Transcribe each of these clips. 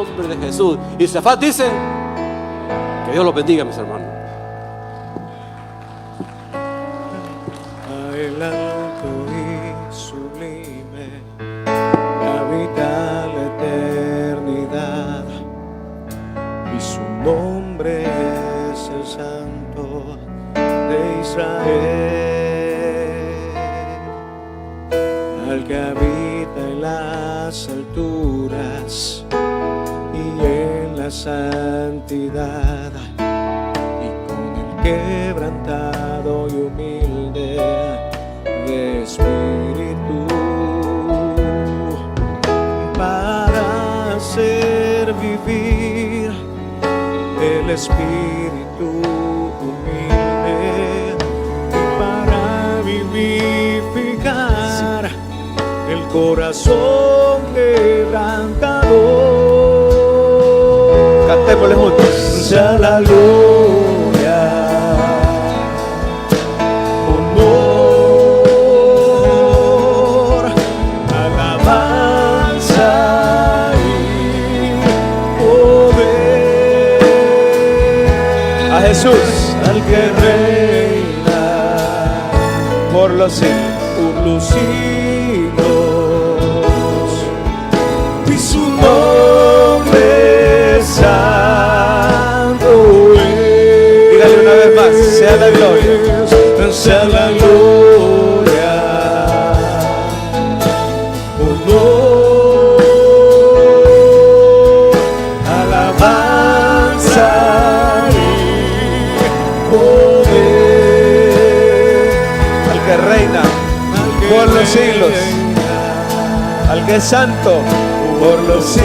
nombre de Jesús. Y Cefat dicen: que Dios los bendiga, mis hermanos. El alto y sublime habita la eternidad, y su nombre es el Santo de Israel, al que habita en las alturas y en la santidad, y con el quebrantado y humilde de espíritu, para hacer vivir el espíritu humilde, y para vivificar el corazón quebrantado. Cantémosle juntos. Sea la gloria, honor, alabanza y poder A Jesús, al que reina por los siglos. por los siglos, y su nombre santo es. Dígale una vez más: sea la gloria, sea la gloria, honor, alabanza y poder al que reina por los siglos, al que es santo por los siglos,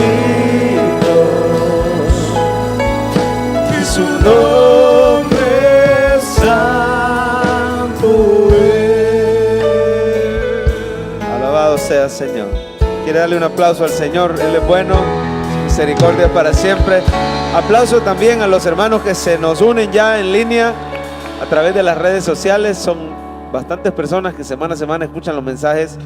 y su nombre santo es. Alabado sea el Señor. Quiere darle un aplauso al Señor. Él es bueno, su misericordia para siempre. Aplauso también a los hermanos que se nos unen ya en línea a través de las redes sociales. Son bastantes personas que semana a semana escuchan los mensajes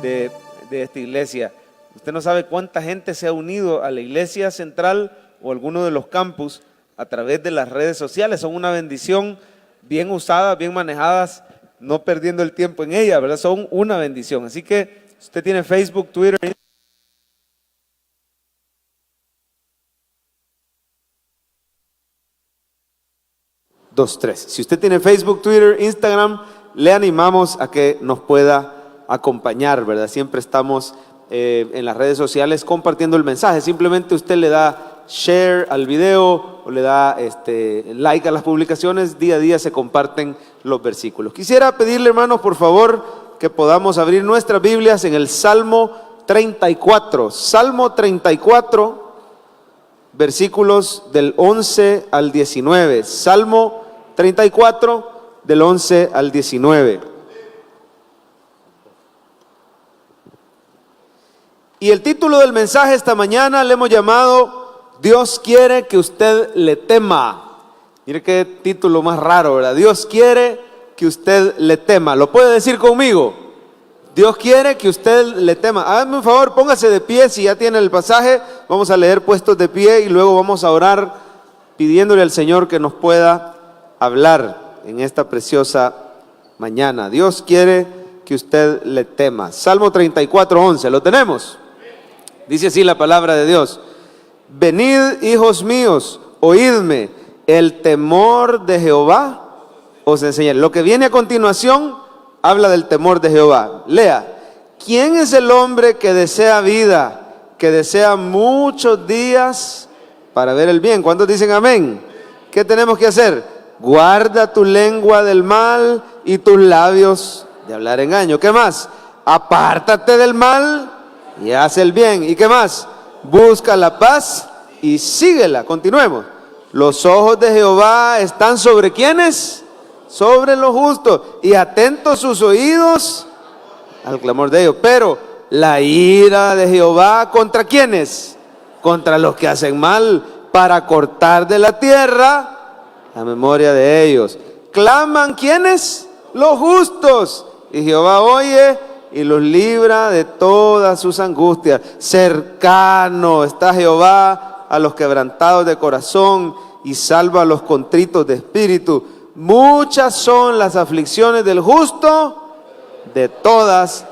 de esta iglesia. Usted no sabe cuánta gente se ha unido a la iglesia central o alguno de los campus a través de las redes sociales. Son una bendición, bien usadas, bien manejadas, no perdiendo el tiempo en ella, ¿verdad? Son una bendición. Así que usted tiene Facebook, Twitter, 2-3. Si usted tiene Facebook, Twitter, Instagram, le animamos a que nos pueda acompañar, ¿verdad? Siempre estamos en las redes sociales compartiendo el mensaje. Simplemente usted le da share al video o le da like a las publicaciones. Día a día se comparten los versículos. Quisiera pedirle, hermanos, por favor, que podamos abrir nuestras Biblias en el Salmo 34. Salmo 34, versículos del 11 al 19. Salmo 34, del 11 al 19. Y el título del mensaje esta mañana le hemos llamado: Dios quiere que usted le tema. Mire qué título más raro, ¿verdad? Dios quiere que usted le tema. ¿Lo puede decir conmigo? Dios quiere que usted le tema. Hágame un favor, póngase de pie si ya tiene el pasaje. Vamos a leer puestos de pie y luego vamos a orar pidiéndole al Señor que nos pueda hablar en esta preciosa mañana. Dios quiere que usted le tema. Salmo 34, 11. ¿Lo tenemos? Dice así la palabra de Dios: venid, hijos míos, oídme, el temor de Jehová os enseñaré. Lo que viene a continuación habla del temor de Jehová. Lea: ¿quién es el hombre que desea vida, que desea muchos días para ver el bien? ¿Cuántos dicen amén? ¿Qué tenemos que hacer? Guarda tu lengua del mal y tus labios de hablar engaño. ¿Qué más? Apártate del mal y haz el bien. ¿Y qué más? Busca la paz y síguela. Continuemos. Los ojos de Jehová están sobre ¿quiénes? Sobre los justos, y atentos sus oídos al clamor de ellos. Pero la ira de Jehová, ¿contra quiénes? Contra los que hacen mal, para cortar de la tierra la memoria de ellos. Claman ¿quiénes? Los justos, y Jehová oye y los libra de todas sus angustias. Cercano está Jehová a los quebrantados de corazón y salva a los contritos de espíritu. Muchas son las aflicciones del justo, de todas,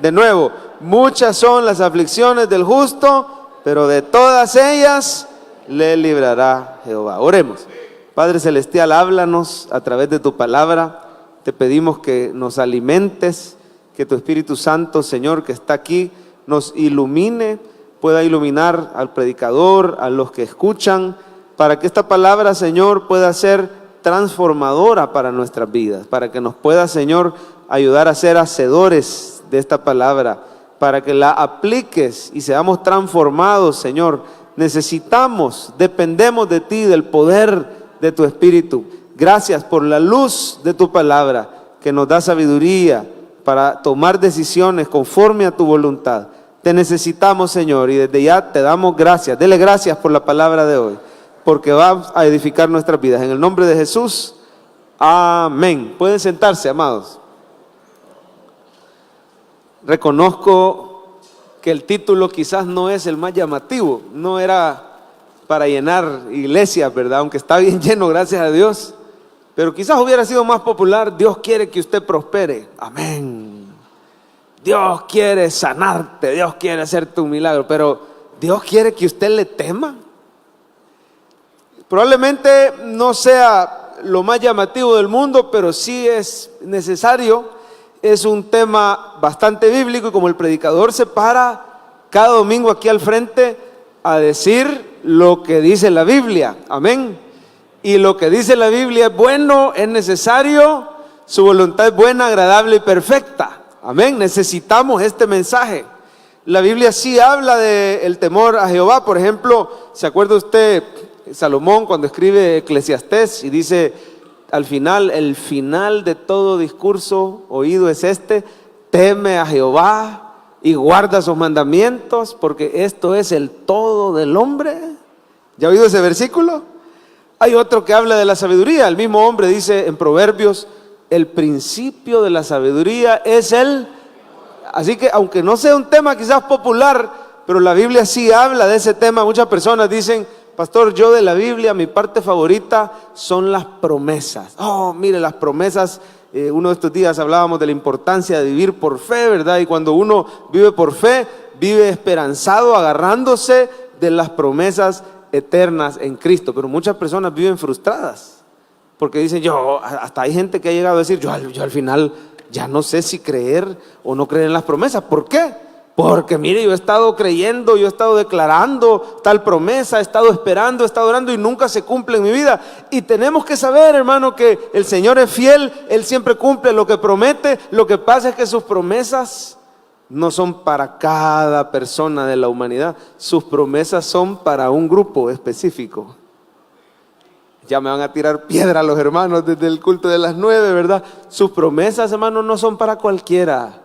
de nuevo, muchas son las aflicciones del justo, pero de todas ellas le librará Jehová. Oremos. Padre Celestial, háblanos a través de tu palabra. Te pedimos que nos alimentes, que tu Espíritu Santo, Señor, que está aquí, nos ilumine, pueda iluminar al predicador, a los que escuchan, para que esta palabra, Señor, pueda ser transformadora para nuestras vidas, para que nos pueda, Señor, ayudar a ser hacedores de esta palabra, para que la apliques y seamos transformados, Señor. Necesitamos, dependemos de ti, del poder de tu Espíritu. Gracias por la luz de tu palabra, que nos da sabiduría para tomar decisiones conforme a tu voluntad. Te necesitamos, Señor, y desde ya te damos gracias. Dele gracias por la palabra de hoy, porque va a edificar nuestras vidas. En el nombre de Jesús, amén. Pueden sentarse, amados. Reconozco que el título quizás no es el más llamativo, no era para llenar iglesias, ¿verdad? Aunque está bien lleno, gracias a Dios, pero quizás hubiera sido más popular: Dios quiere que usted prospere, amén. Dios quiere sanarte, Dios quiere hacerte un milagro, pero Dios quiere que usted le tema. Probablemente no sea lo más llamativo del mundo, pero sí es necesario. Es un tema bastante bíblico, y como el predicador se para cada domingo aquí al frente a decir lo que dice la Biblia, amén. Y lo que dice la Biblia es bueno, es necesario, su voluntad es buena, agradable y perfecta, amén. Necesitamos este mensaje. La Biblia sí habla del temor a Jehová. Por ejemplo, ¿se acuerda usted Salomón cuando escribe Eclesiastés y dice al final, el final de todo discurso oído es este: teme a Jehová y guarda sus mandamientos, porque esto es el todo del hombre? ¿Ya ha oído ese versículo? Hay otro que habla de la sabiduría. El mismo hombre dice en Proverbios: el principio de la sabiduría es el... Así que aunque no sea un tema quizás popular, pero la Biblia sí habla de ese tema. Muchas personas dicen: pastor, yo de la Biblia, mi parte favorita son las promesas. Oh, mire, las promesas, uno de estos días hablábamos de la importancia de vivir por fe, ¿verdad? Y cuando uno vive por fe, vive esperanzado, agarrándose de las promesas eternas en Cristo. Pero muchas personas viven frustradas, porque dicen, hasta hay gente que ha llegado a decir, yo al final ya no sé si creer o no creer en las promesas. ¿Por qué? Porque mire, yo he estado creyendo, yo he estado declarando tal promesa, he estado esperando, he estado orando y nunca se cumple en mi vida. Y tenemos que saber, hermano, que el Señor es fiel, Él siempre cumple lo que promete. Lo que pasa es que sus promesas no son para cada persona de la humanidad, sus promesas son para un grupo específico. Ya me van a tirar piedra los hermanos desde el culto de las 9, ¿verdad? Sus promesas, hermanos, no son para cualquiera.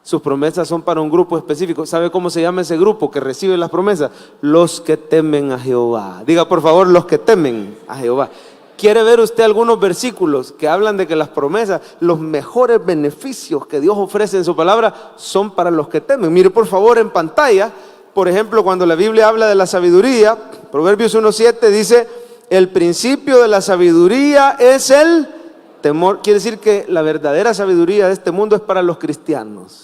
Sus promesas son para un grupo específico. ¿Sabe cómo se llama ese grupo que recibe las promesas? Los que temen a Jehová. Diga por favor, los que temen a Jehová. ¿Quiere ver usted algunos versículos que hablan de que las promesas, los mejores beneficios que Dios ofrece en su palabra son para los que temen? Mire por favor en pantalla, por ejemplo, cuando la Biblia habla de la sabiduría, Proverbios 1:7 dice: el principio de la sabiduría es el temor. Quiere decir que la verdadera sabiduría de este mundo es para los cristianos.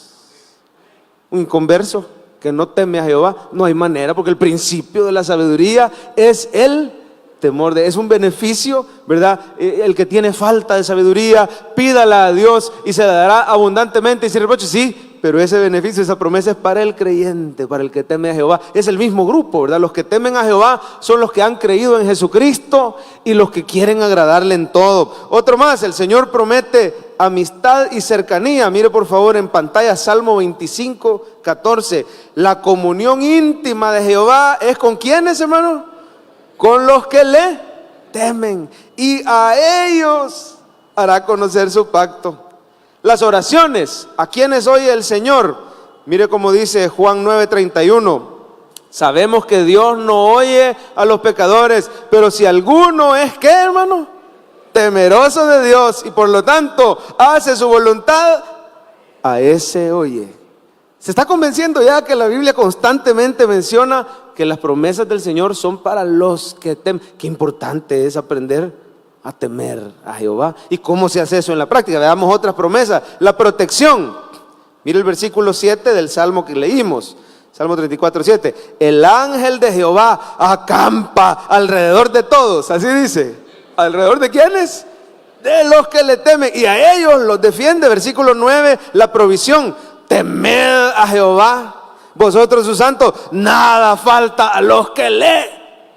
Un inconverso que no teme a Jehová, no hay manera, porque el principio de la sabiduría es el temor es un beneficio, ¿verdad? El que tiene falta de sabiduría, pídala a Dios y se la dará abundantemente y sin reproche. Sí, pero ese beneficio, esa promesa es para el creyente, para el que teme a Jehová. Es el mismo grupo, ¿verdad? Los que temen a Jehová son los que han creído en Jesucristo y los que quieren agradarle en todo. Otro más, el Señor promete amistad y cercanía. Mire por favor en pantalla Salmo 25:14. La comunión íntima de Jehová es ¿con quiénes, hermano? Con los que le temen, y a ellos hará conocer su pacto. Las oraciones, ¿a quiénes oye el Señor? Mire cómo dice Juan 9:31. Sabemos que Dios no oye a los pecadores, pero si alguno es, ¿qué, hermano? Temeroso de Dios y por lo tanto hace su voluntad, a ese oye. ¿Se está convenciendo ya que la Biblia constantemente menciona que las promesas del Señor son para los que temen? Qué importante es aprender a temer a Jehová. ¿Y cómo se hace eso en la práctica? Veamos otras promesas. La protección. Mire el versículo 7 del Salmo que leímos. Salmo 34:7. El ángel de Jehová acampa alrededor de todos. Así dice. ¿Alrededor de quiénes? De los que le temen. Y a ellos los defiende. Versículo 9. La provisión. Temed a Jehová, vosotros sus santos. Nada falta a los que le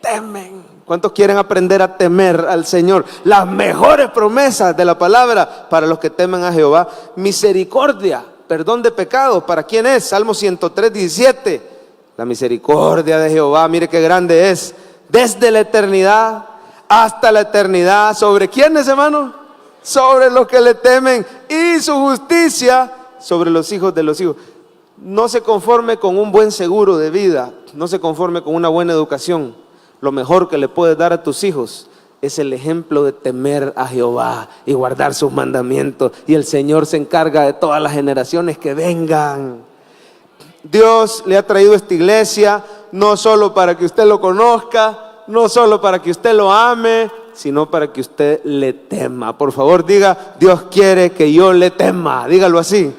temen. ¿Cuántos quieren aprender a temer al Señor? Las mejores promesas de la palabra para los que temen a Jehová. Misericordia, perdón de pecados. ¿Para quién es? Salmo 103:17. La misericordia de Jehová, mire qué grande es. Desde la eternidad hasta la eternidad. ¿Sobre quiénes, hermano? Sobre los que le temen. Y su justicia sobre los hijos de los hijos. No se conforme con un buen seguro de vida. No se conforme con una buena educación. Lo mejor que le puedes dar a tus hijos es el ejemplo de temer a Jehová y guardar sus mandamientos. Y el Señor se encarga de todas las generaciones que vengan. Dios le ha traído esta iglesia no solo para que usted lo conozca, no solo para que usted lo ame, sino para que usted le tema. Por favor, diga: Dios quiere que yo le tema. Dígalo así.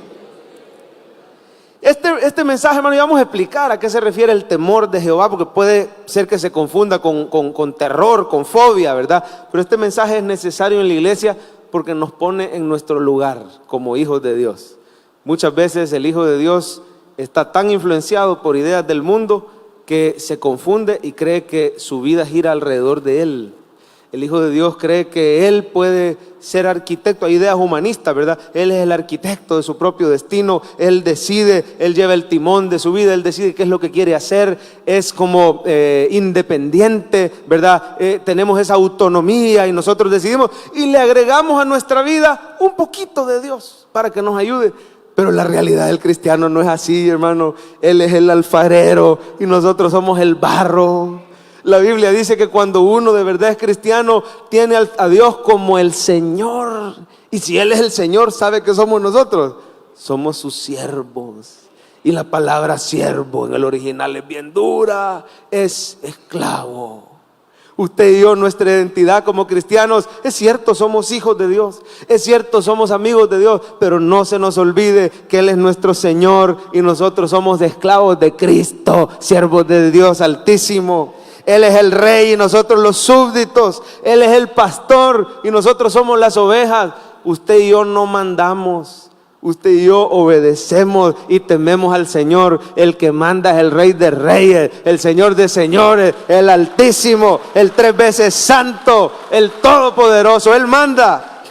Este mensaje, hermano, y vamos a explicar a qué se refiere el temor de Jehová, porque puede ser que se confunda con terror, con fobia, ¿verdad? Pero este mensaje es necesario en la iglesia porque nos pone en nuestro lugar como hijos de Dios. Muchas veces el hijo de Dios está tan influenciado por ideas del mundo que se confunde y cree que su vida gira alrededor de él. El Hijo de Dios cree que Él puede ser arquitecto. Hay ideas humanistas, ¿verdad? Él es el arquitecto de su propio destino. Él decide, Él lleva el timón de su vida. Él decide qué es lo que quiere hacer. Es como independiente, ¿verdad? Tenemos esa autonomía y nosotros decidimos. Y le agregamos a nuestra vida un poquito de Dios para que nos ayude. Pero la realidad del cristiano no es así, hermano. Él es el alfarero y nosotros somos el barro. La Biblia dice que cuando uno de verdad es cristiano, tiene a Dios como el Señor. Y si Él es el Señor, ¿sabe que somos nosotros? Somos sus siervos. Y la palabra siervo en el original es bien dura, es esclavo. Usted y yo, nuestra identidad como cristianos, es cierto, somos hijos de Dios, es cierto, somos amigos de Dios, pero no se nos olvide que Él es nuestro Señor y nosotros somos esclavos de Cristo, siervos de Dios Altísimo. Él es el rey y nosotros los súbditos. Él es el pastor y nosotros somos las ovejas. Usted y yo no mandamos. Usted y yo obedecemos y tememos al Señor. El que manda es el Rey de Reyes, el Señor de Señores, el Altísimo, el 3 veces Santo, el Todopoderoso. Él manda.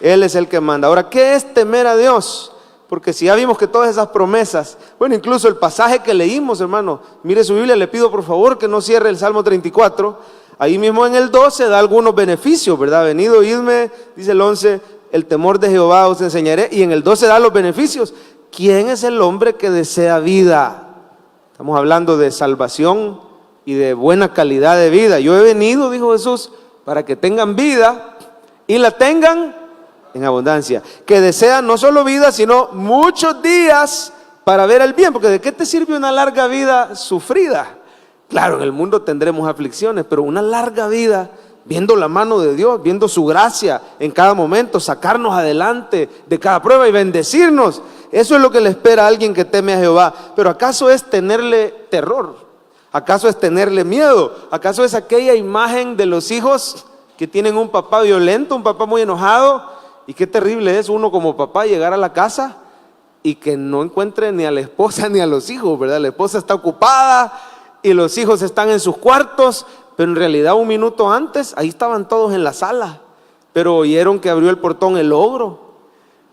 Él es el que manda. Ahora, ¿qué es temer a Dios? Porque si ya vimos que todas esas promesas, bueno, incluso el pasaje que leímos, hermano, mire su Biblia, le pido por favor que no cierre el Salmo 34. Ahí mismo en el 12 da algunos beneficios, ¿verdad? Venid, oídme, dice el 11, el temor de Jehová os enseñaré. Y en el 12 da los beneficios. ¿Quién es el hombre que desea vida? Estamos hablando de salvación y de buena calidad de vida. Yo he venido, dijo Jesús, para que tengan vida y la tengan en abundancia. Que desean no solo vida, sino muchos días para ver el bien. Porque ¿de qué te sirve una larga vida sufrida? Claro, en el mundo tendremos aflicciones, pero una larga vida viendo la mano de Dios, viendo su gracia en cada momento, sacarnos adelante de cada prueba y bendecirnos. Eso es lo que le espera a alguien que teme a Jehová. Pero ¿acaso es tenerle terror? ¿Acaso es tenerle miedo? ¿Acaso es aquella imagen de los hijos que tienen un papá violento, un papá muy enojado? Y qué terrible es uno como papá llegar a la casa y que no encuentre ni a la esposa ni a los hijos, ¿verdad? La esposa está ocupada y los hijos están en sus cuartos, pero en realidad un minuto antes ahí estaban todos en la sala, pero oyeron que abrió el portón el ogro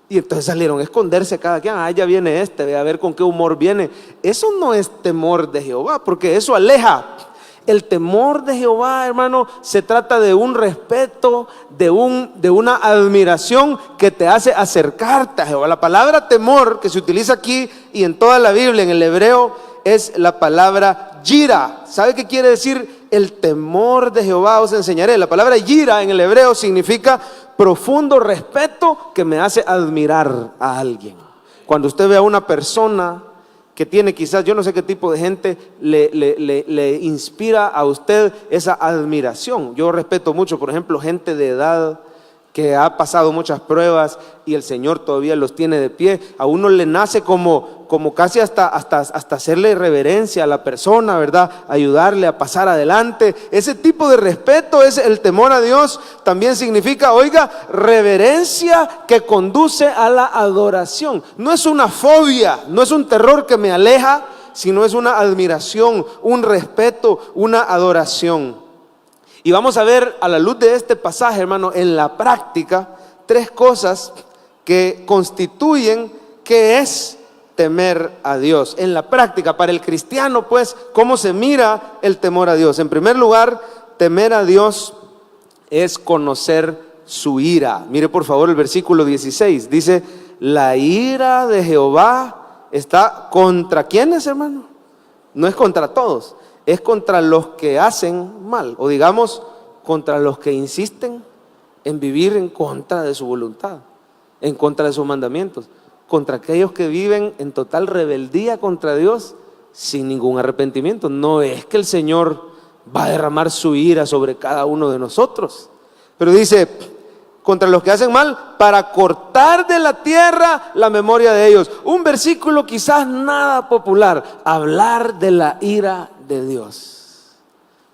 y entonces salieron a esconderse cada quien. Ah, ya viene este, ve a ver con qué humor viene. Eso no es temor de Jehová, porque eso aleja. El temor de Jehová, hermano, se trata de un respeto, de una admiración que te hace acercarte a Jehová. La palabra temor que se utiliza aquí y en toda la Biblia, en el hebreo, es la palabra yira. ¿Sabe qué quiere decir? El temor de Jehová os enseñaré. La palabra yira en el hebreo significa profundo respeto que me hace admirar a alguien. Cuando usted ve a una persona que tiene quizás, yo no sé qué tipo de gente le inspira a usted esa admiración. Yo respeto mucho, por ejemplo, gente de edad que ha pasado muchas pruebas y el Señor todavía los tiene de pie. A uno le nace como casi hasta hacerle reverencia a la persona, ¿verdad? Ayudarle a pasar adelante. Ese tipo de respeto es el temor a Dios. También significa, oiga, reverencia que conduce a la adoración. No es una fobia, no es un terror que me aleja, sino es una admiración, un respeto, una adoración. Y vamos a ver a la luz de este pasaje, hermano, en la práctica, 3 cosas que constituyen qué es temer a Dios. En la práctica, para el cristiano, pues, ¿cómo se mira el temor a Dios? En primer lugar, temer a Dios es conocer su ira. Mire por favor el versículo 16, dice, la ira de Jehová está contra ¿quiénes, hermano? No es contra todos. Es contra los que hacen mal, o digamos, contra los que insisten en vivir en contra de su voluntad, en contra de sus mandamientos, contra aquellos que viven en total rebeldía contra Dios sin ningún arrepentimiento. No es que el Señor va a derramar su ira sobre cada uno de nosotros, pero dice, contra los que hacen mal, para cortar de la tierra la memoria de ellos. Un versículo quizás nada popular, hablar de la ira de Dios.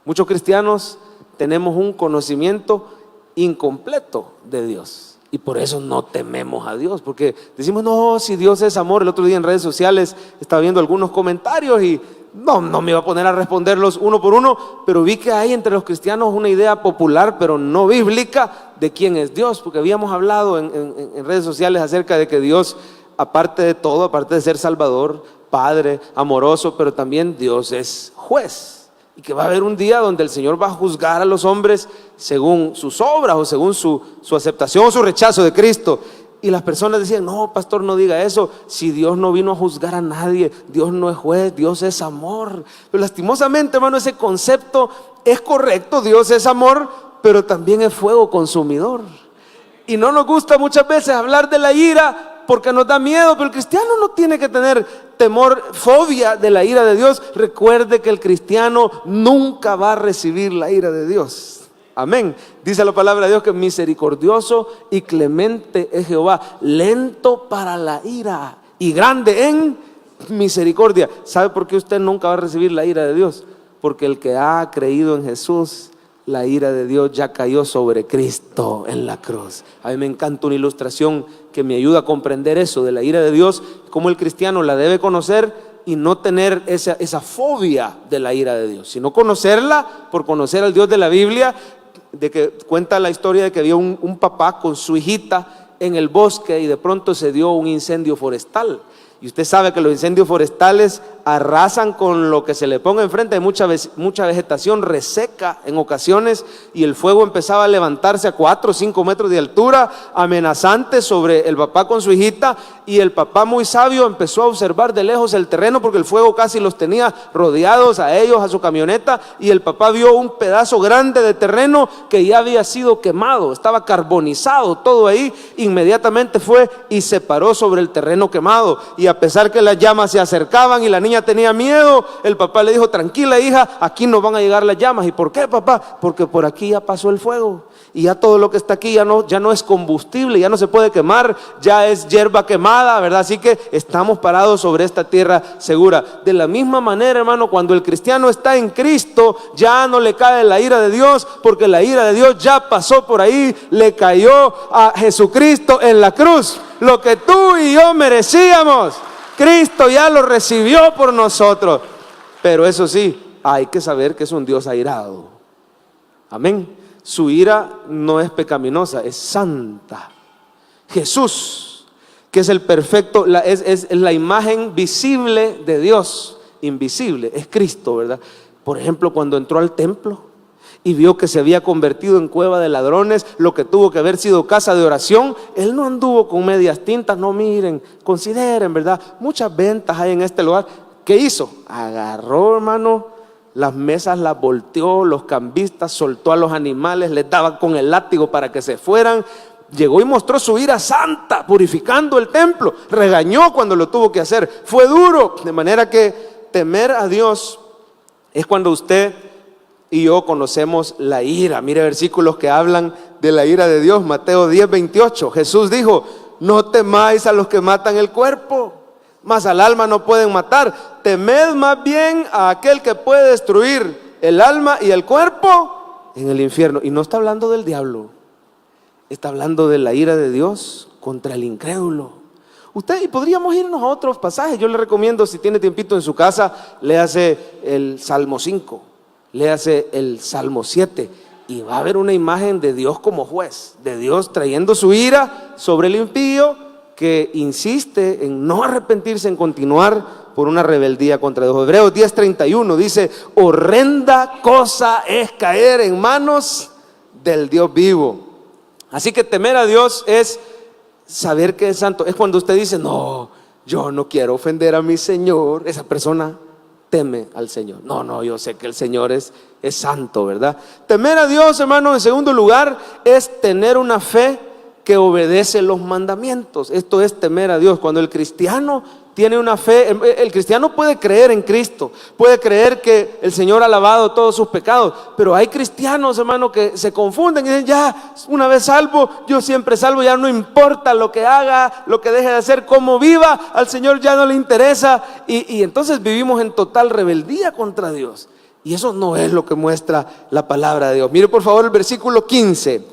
Muchos cristianos tenemos un conocimiento incompleto de Dios y por eso no tememos a Dios, porque decimos, no, si Dios es amor. El otro día en redes sociales estaba viendo algunos comentarios y no me iba a poner a responderlos uno por uno, pero vi que hay entre los cristianos una idea popular, pero no bíblica, de quién es Dios, porque habíamos hablado en redes sociales acerca de que Dios, aparte de todo, aparte de ser Salvador, Padre, amoroso, pero también Dios es juez, y que va a haber un día donde el Señor va a juzgar a los hombres según sus obras o según su aceptación o su rechazo de Cristo. Y las personas decían, no, pastor, no diga eso, si Dios no vino a juzgar a nadie, Dios no es juez, Dios es amor. Pero lastimosamente, hermano, ese concepto es correcto, Dios es amor, pero también es fuego consumidor. Y no nos gusta muchas veces hablar de la ira porque nos da miedo, pero el cristiano no tiene que tener temor, fobia de la ira de Dios. Recuerde que el cristiano nunca va a recibir la ira de Dios. Amén. Dice la palabra de Dios que misericordioso y clemente es Jehová, lento para la ira y grande en misericordia. ¿Sabe por qué usted nunca va a recibir la ira de Dios? Porque el que ha creído en Jesús, la ira de Dios ya cayó sobre Cristo en la cruz. A mí me encanta una ilustración que me ayuda a comprender eso de la ira de Dios, cómo el cristiano la debe conocer y no tener esa fobia de la ira de Dios, sino conocerla por conocer al Dios de la Biblia. De que cuenta la historia de que había un papá con su hijita en el bosque y de pronto se dio un incendio forestal. Y usted sabe que los incendios forestales arrasan con lo que se le ponga enfrente. Hay mucha vegetación reseca en ocasiones y el fuego empezaba a levantarse a 4 o 5 metros de altura, amenazante sobre el papá con su hijita. Y el papá, muy sabio, empezó a observar de lejos el terreno porque el fuego casi los tenía rodeados a ellos, a su camioneta. Y el papá vio un pedazo grande de terreno que ya había sido quemado, estaba carbonizado todo ahí. Inmediatamente fue y se paró sobre el terreno quemado. Y a pesar que las llamas se acercaban y la niña tenía miedo, el papá le dijo, tranquila hija, aquí no van a llegar las llamas. ¿Y por qué, papá? Porque por aquí ya pasó el fuego y ya todo lo que está aquí ya no es combustible, ya no se puede quemar, ya es hierba quemada, ¿verdad? Así que estamos parados sobre esta tierra segura. De la misma manera, hermano, cuando el cristiano está en Cristo, ya no le cae la ira de Dios, porque la ira de Dios ya pasó por ahí, le cayó a Jesucristo en la cruz. Lo que tú y yo merecíamos, Cristo ya lo recibió por nosotros. Pero eso sí, hay que saber que es un Dios airado. Amén. Su ira no es pecaminosa, es santa. Jesús, que es el perfecto, es la imagen visible de Dios, invisible, es Cristo, ¿verdad? Por ejemplo, cuando entró al templo y vio que se había convertido en cueva de ladrones, lo que tuvo que haber sido casa de oración, él no anduvo con medias tintas. No, miren, consideren, ¿verdad? Muchas ventas hay en este lugar. ¿Qué hizo? Agarró, hermano, las mesas las volteó, los cambistas, soltó a los animales, les daba con el látigo para que se fueran. llegó y mostró su ira santa, purificando el templo. Regañó cuando lo tuvo que hacer. Fue duro. De manera que temer a Dios es cuando usted y yo conocemos la ira. Mire versículos que hablan de la ira de Dios. Mateo 10:28. Jesús dijo: no temáis a los que matan el cuerpo, mas al alma no pueden matar. Temed más bien a aquel que puede destruir el alma y el cuerpo en el infierno. Y no está hablando del diablo, está hablando de la ira de Dios contra el incrédulo. Y podríamos irnos a otros pasajes. Yo le recomiendo, si tiene tiempito en su casa, léase el Salmo 5, léase el Salmo 7, y va a haber una imagen de Dios como juez, de Dios trayendo su ira sobre el impío que insiste en no arrepentirse, en continuar por una rebeldía contra Dios. Hebreos 10:31 dice: horrenda cosa es caer en manos del Dios vivo. Así que temer a Dios es saber que es santo. Es cuando usted dice: no, yo no quiero ofender a mi Señor. Esa persona teme al Señor. No, yo sé que el Señor es santo, ¿verdad? Temer a Dios, hermano, en segundo lugar, es tener una fe que obedece los mandamientos. Esto es temer a Dios. Cuando el cristiano tiene una fe, el cristiano puede creer en Cristo, puede creer que el Señor ha lavado todos sus pecados, pero hay cristianos, hermano, que se confunden y dicen: ya, una vez salvo, yo siempre salvo, ya no importa lo que haga, lo que deje de hacer, cómo viva, al Señor ya no le interesa, y entonces vivimos en total rebeldía contra Dios, y eso no es lo que muestra la palabra de Dios. Mire por favor el versículo 15,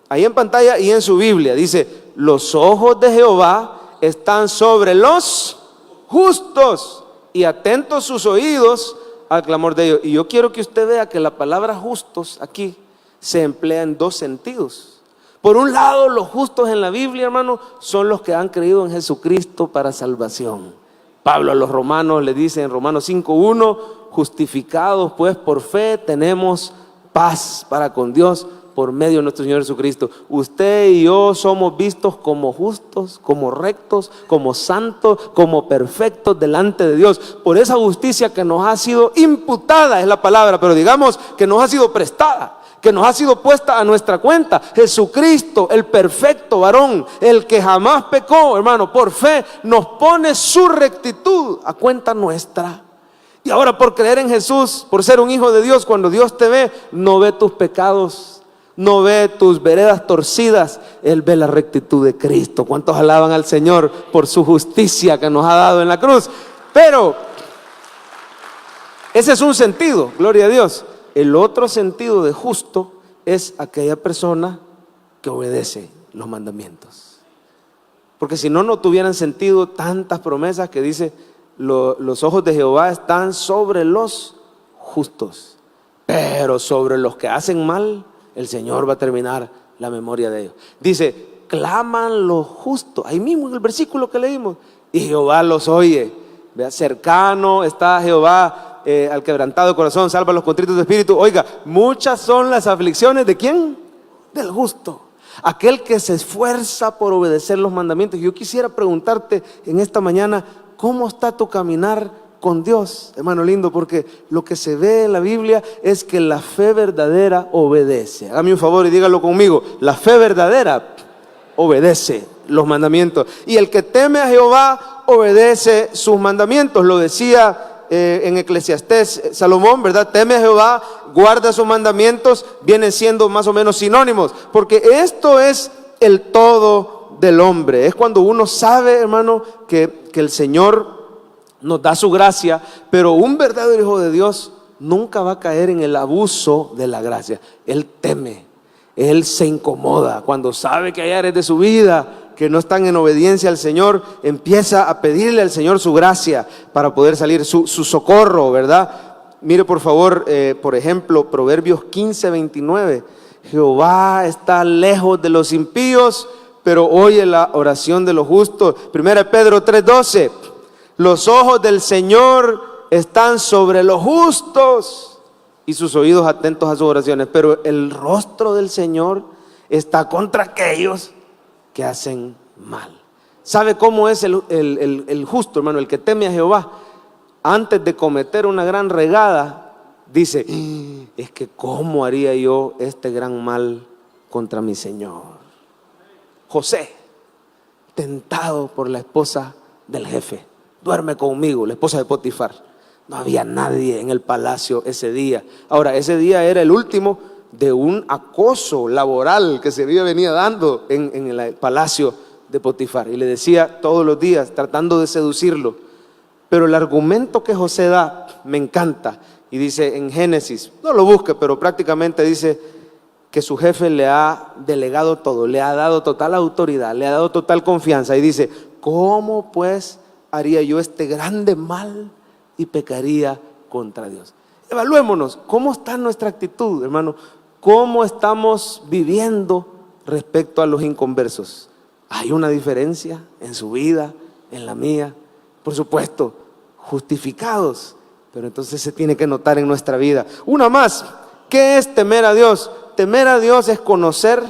ahí en pantalla y en su Biblia, dice: los ojos de Jehová están sobre los justos y atentos sus oídos al clamor de ellos. Y yo quiero que usted vea que la palabra justos aquí se emplea en dos sentidos. Por un lado, los justos en la Biblia, hermano, son los que han creído en Jesucristo para salvación. Pablo a los romanos le dice en Romanos 5:1: justificados pues por fe tenemos paz para con Dios por medio de nuestro Señor Jesucristo. Usted y yo somos vistos como justos, como rectos, como santos, como perfectos delante de Dios, por esa justicia que nos ha sido imputada, es la palabra, pero digamos que nos ha sido prestada, que nos ha sido puesta a nuestra cuenta. Jesucristo, el perfecto varón, el que jamás pecó, hermano, por fe nos pone su rectitud a cuenta nuestra. Y ahora, por creer en Jesús, por ser un hijo de Dios, cuando Dios te ve, no ve tus pecados, no ve tus veredas torcidas, Él ve la rectitud de Cristo. ¿Cuántos alaban al Señor por su justicia que nos ha dado en la cruz? Pero ese es un sentido, gloria a Dios. El otro sentido de justo es aquella persona que obedece los mandamientos. Porque si no, no tuvieran sentido tantas promesas que dice: los ojos de Jehová están sobre los justos, pero sobre los que hacen mal, el Señor va a terminar la memoria de ellos. Dice: claman los justos, ahí mismo en el versículo que leímos, y Jehová los oye. Vea, cercano está Jehová al quebrantado de corazón, salva a los contritos de espíritu. Oiga, muchas son las aflicciones ¿de quién? Del justo, aquel que se esfuerza por obedecer los mandamientos. Yo quisiera preguntarte en esta mañana: ¿cómo está tu caminar con Dios, hermano lindo? Porque lo que se ve en la Biblia es que la fe verdadera obedece. Hágame un favor y dígalo conmigo: la fe verdadera obedece los mandamientos, y el que teme a Jehová obedece sus mandamientos. Lo decía en Eclesiastés Salomón, ¿verdad? Teme a Jehová, guarda sus mandamientos, vienen siendo más o menos sinónimos, porque esto es el todo del hombre. Es cuando uno sabe, hermano, que el Señor nos da su gracia, pero un verdadero hijo de Dios nunca va a caer en el abuso de la gracia. Él teme, él se incomoda cuando sabe que hay áreas de su vida que no están en obediencia al Señor. Empieza a pedirle al Señor su gracia para poder salir, su socorro, ¿verdad? Mire por favor, por ejemplo, Proverbios 15:29. Jehová está lejos de los impíos, pero oye la oración de los justos. 1 Pedro 3:12. Los ojos del Señor están sobre los justos y sus oídos atentos a sus oraciones, pero el rostro del Señor está contra aquellos que hacen mal. ¿Sabe cómo es el justo, hermano? El que teme a Jehová, antes de cometer una gran regada, dice: es que ¿cómo haría yo este gran mal contra mi Señor? José, tentado por la esposa del jefe. Duerme conmigo, la esposa de Potifar. No había nadie en el palacio ese día. Ahora, ese día era el último de un acoso laboral que se venía dando en el palacio de Potifar. Y le decía todos los días, tratando de seducirlo. Pero el argumento que José da me encanta. Y dice en Génesis, no lo busque, pero prácticamente dice que su jefe le ha delegado todo, le ha dado total autoridad, le ha dado total confianza. Y dice, ¿cómo pues haría yo este grande mal y pecaría contra Dios? Evaluémonos, ¿cómo está nuestra actitud, hermano? ¿Cómo estamos viviendo respecto a los inconversos? ¿Hay una diferencia en su vida, en la mía? Por supuesto, justificados, pero entonces se tiene que notar en nuestra vida. Una más, ¿qué es temer a Dios? Temer a Dios es conocer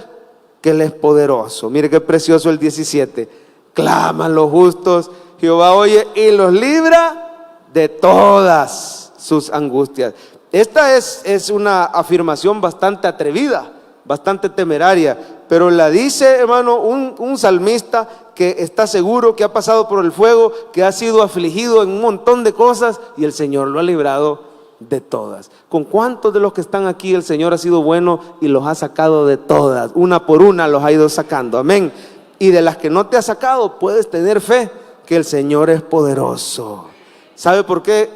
que Él es poderoso. Mire qué precioso el 17. Claman los justos, Jehová oye y los libra de todas sus angustias. Esta es una afirmación bastante atrevida, bastante temeraria, pero la dice, hermano, un salmista que está seguro, que ha pasado por el fuego, que ha sido afligido en un montón de cosas y el Señor lo ha librado de todas. ¿Con cuántos de los que están aquí el Señor ha sido bueno y los ha sacado de todas? Una por una los ha ido sacando, amén. Y de las que no te ha sacado, puedes tener fe que el Señor es poderoso. ¿Sabe por qué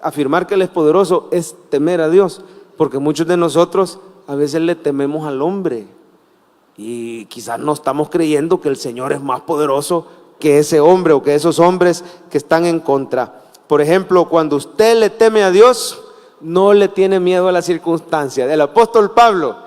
afirmar que Él es poderoso es temer a Dios? Porque muchos de nosotros a veces le tememos al hombre y quizás no estamos creyendo que el Señor es más poderoso que ese hombre o que esos hombres que están en contra. Por ejemplo, cuando usted le teme a Dios, no le tiene miedo a las circunstancias. El apóstol Pablo,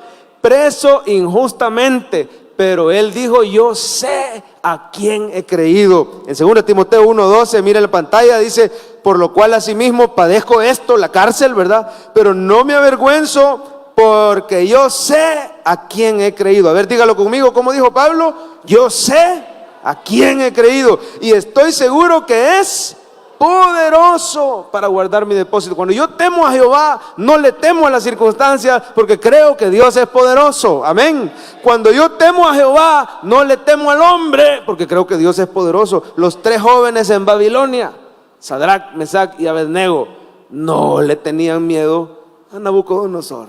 preso injustamente, pero él dijo, yo sé a quién he creído. En 2 Timoteo 1:12, mira en la pantalla, dice, por lo cual asimismo padezco esto, la cárcel, ¿verdad? Pero no me avergüenzo porque yo sé a quién he creído. A ver, dígalo conmigo, ¿cómo dijo Pablo? Yo sé a quién he creído y estoy seguro que es poderoso para guardar mi depósito. Cuando yo temo a Jehová, no le temo a las circunstancias porque creo que Dios es poderoso, amén. Cuando yo temo a Jehová, no le temo al hombre porque creo que Dios es poderoso. Los 3 jóvenes en Babilonia, Sadrac, Mesac y Abednego, no le tenían miedo a Nabucodonosor.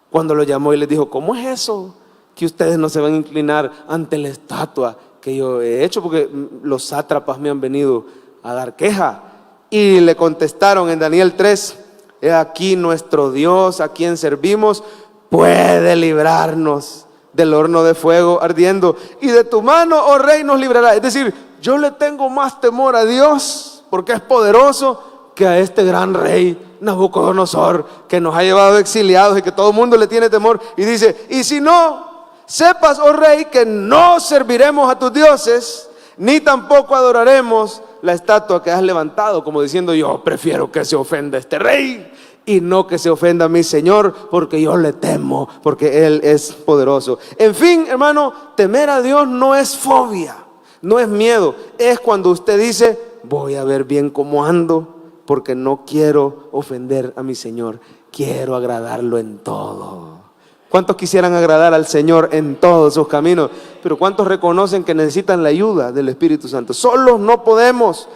Cuando lo llamó y les dijo, ¿cómo es eso que ustedes no se van a inclinar ante la estatua que yo he hecho? Porque los sátrapas me han venido a dar queja. Y le contestaron en Daniel 3, he aquí nuestro Dios a quien servimos puede librarnos del horno de fuego ardiendo y de tu mano, oh rey, nos librará. Es decir, yo le tengo más temor a Dios porque es poderoso que a este gran rey Nabucodonosor que nos ha llevado exiliados y que todo el mundo le tiene temor. Y dice, y si no, sepas, oh rey, que no serviremos a tus dioses ni tampoco adoraremos la estatua que has levantado, como diciendo, yo prefiero que se ofenda este rey y no que se ofenda a mi Señor, porque yo le temo, porque Él es poderoso. En fin, hermano, temer a Dios no es fobia, no es miedo, es cuando usted dice, voy a ver bien cómo ando, porque no quiero ofender a mi Señor, quiero agradarlo en todo. ¿Cuántos quisieran agradar al Señor en todos sus caminos? Pero ¿cuántos reconocen que necesitan la ayuda del Espíritu Santo? Solos no podemos.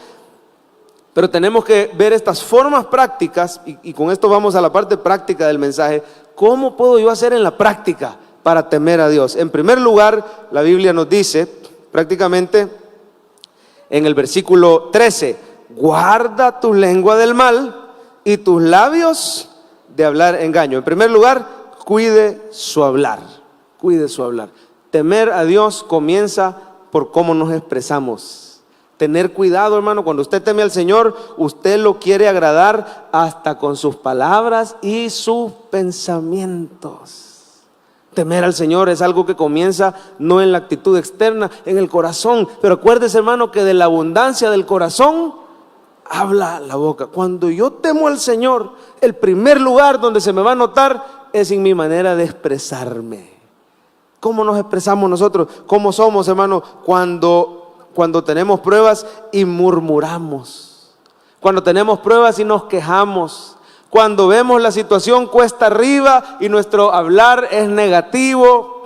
Pero tenemos que ver estas formas prácticas, y con esto vamos a la parte práctica del mensaje. ¿Cómo puedo yo hacer en la práctica para temer a Dios? En primer lugar, la Biblia nos dice, prácticamente en el versículo 13, guarda tu lengua del mal y tus labios de hablar engaño. En primer lugar, cuide su hablar, cuide su hablar. Temer a Dios comienza por cómo nos expresamos. Tener cuidado, hermano, cuando usted teme al Señor, usted lo quiere agradar hasta con sus palabras y sus pensamientos. Temer al Señor es algo que comienza no en la actitud externa, en el corazón. Pero acuérdese, hermano, que de la abundancia del corazón habla la boca. Cuando yo temo al Señor, el primer lugar donde se me va a notar es en mi manera de expresarme. ¿Cómo nos expresamos nosotros? ¿Cómo somos, hermano? Cuando tenemos pruebas y murmuramos. Cuando tenemos pruebas y nos quejamos. Cuando vemos la situación cuesta arriba y nuestro hablar es negativo.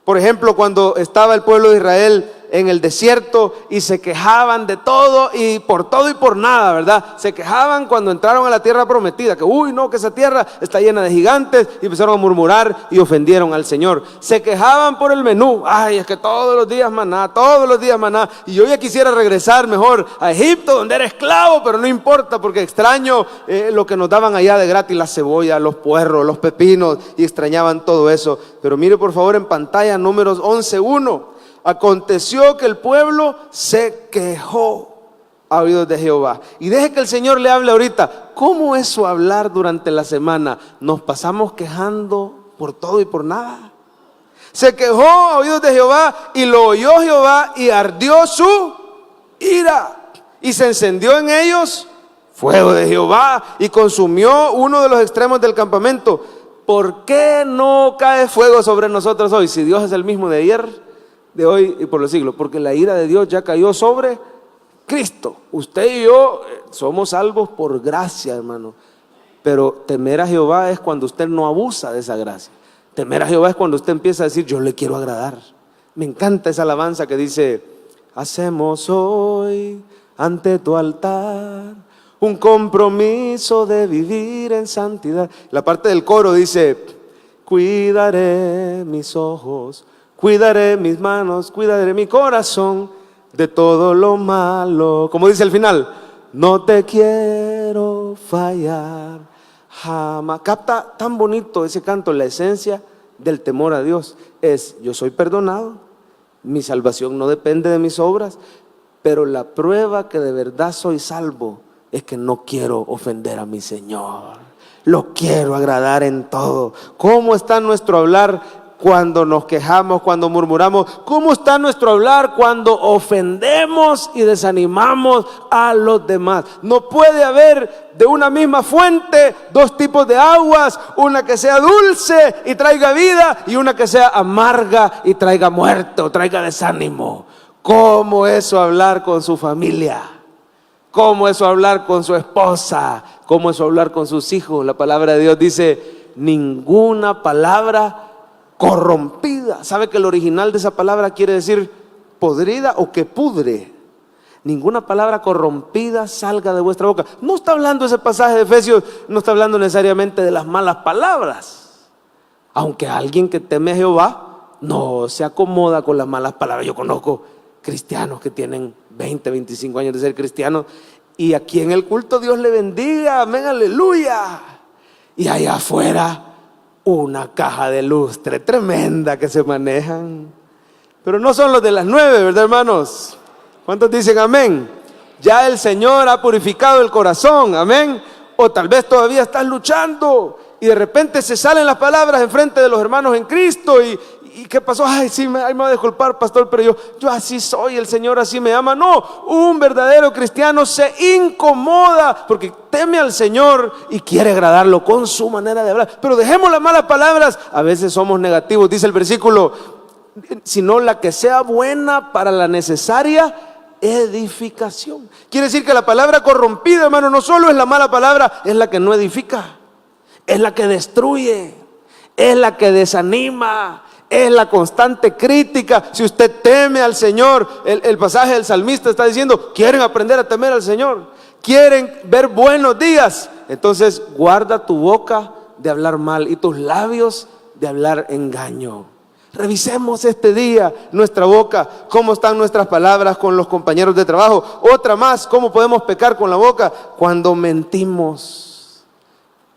Por ejemplo, cuando estaba el pueblo de Israel en el desierto y se quejaban de todo y por nada, ¿verdad? Se quejaban cuando entraron a la tierra prometida, que uy, no, que esa tierra está llena de gigantes, y empezaron a murmurar y ofendieron al Señor. Se quejaban por el menú, ay, es que todos los días maná, y yo ya quisiera regresar mejor a Egipto, donde era esclavo, pero no importa, porque extraño lo que nos daban allá de gratis, la cebolla, los puerros, los pepinos, y extrañaban todo eso. Pero mire por favor en pantalla Números 11:1. Aconteció que el pueblo se quejó a oídos de Jehová. Y deje que el Señor le hable ahorita. ¿Cómo es su hablar durante la semana? Nos pasamos quejando por todo y por nada. Se quejó a oídos de Jehová y lo oyó Jehová y ardió su ira. Y se encendió en ellos fuego de Jehová y consumió uno de los extremos del campamento. ¿Por qué no cae fuego sobre nosotros hoy? Si Dios es el mismo de ayer, de hoy y por los siglos, porque la ira de Dios ya cayó sobre Cristo. Usted y yo somos salvos por gracia, hermano. Pero temer a Jehová es cuando usted no abusa de esa gracia. Temer a Jehová es cuando usted empieza a decir, yo le quiero agradar. Me encanta esa alabanza que dice, hacemos hoy ante tu altar un compromiso de vivir en santidad. La parte del coro dice, cuidaré mis ojos, cuidaré mis manos, cuidaré mi corazón de todo lo malo. Como dice al final, no te quiero fallar jamás. Capta tan bonito ese canto. La esencia del temor a Dios es, yo soy perdonado, mi salvación no depende de mis obras, pero la prueba que de verdad soy salvo es que no quiero ofender a mi Señor. Lo quiero agradar en todo. ¿Cómo está nuestro hablar cuando nos quejamos, cuando murmuramos? ¿Cómo está nuestro hablar cuando ofendemos y desanimamos a los demás? No puede haber de una misma fuente dos tipos de aguas, una que sea dulce y traiga vida y una que sea amarga y traiga muerte o traiga desánimo. ¿Cómo eso hablar con su familia? ¿Cómo eso hablar con su esposa? ¿Cómo eso hablar con sus hijos? La palabra de Dios dice, ninguna palabra corrompida. ¿Sabe que el original de esa palabra quiere decir podrida o que pudre? Ninguna palabra corrompida salga de vuestra boca. No está hablando ese pasaje de Efesios, no está hablando necesariamente de las malas palabras. Aunque alguien que teme a Jehová no se acomoda con las malas palabras. Yo conozco cristianos que tienen 20, 25 años de ser cristianos y aquí en el culto Dios le bendiga, amén, aleluya. Y allá afuera una caja de lustre tremenda que se manejan. Pero no son los de las 9, ¿verdad, hermanos? ¿Cuántos dicen amén? Ya el Señor ha purificado el corazón, amén. O tal vez todavía estás luchando y de repente se salen las palabras enfrente de los hermanos en Cristo y ¿qué pasó? Ay, sí, me va a disculpar, pastor, pero yo así soy, el Señor así me ama. No, un verdadero cristiano se incomoda porque teme al Señor y quiere agradarlo con su manera de hablar. Pero dejemos las malas palabras, a veces somos negativos, dice el versículo, sino la que sea buena para la necesaria edificación. Quiere decir que la palabra corrompida, hermano, no solo es la mala palabra, es la que no edifica, es la que destruye, es la que desanima, es la constante crítica. Si usted teme al Señor, el pasaje del salmista está diciendo, quieren aprender a temer al Señor, quieren ver buenos días, entonces guarda tu boca de hablar mal y tus labios de hablar engaño. Revisemos este día nuestra boca, cómo están nuestras palabras con los compañeros de trabajo. Otra más, cómo podemos pecar con la boca cuando mentimos,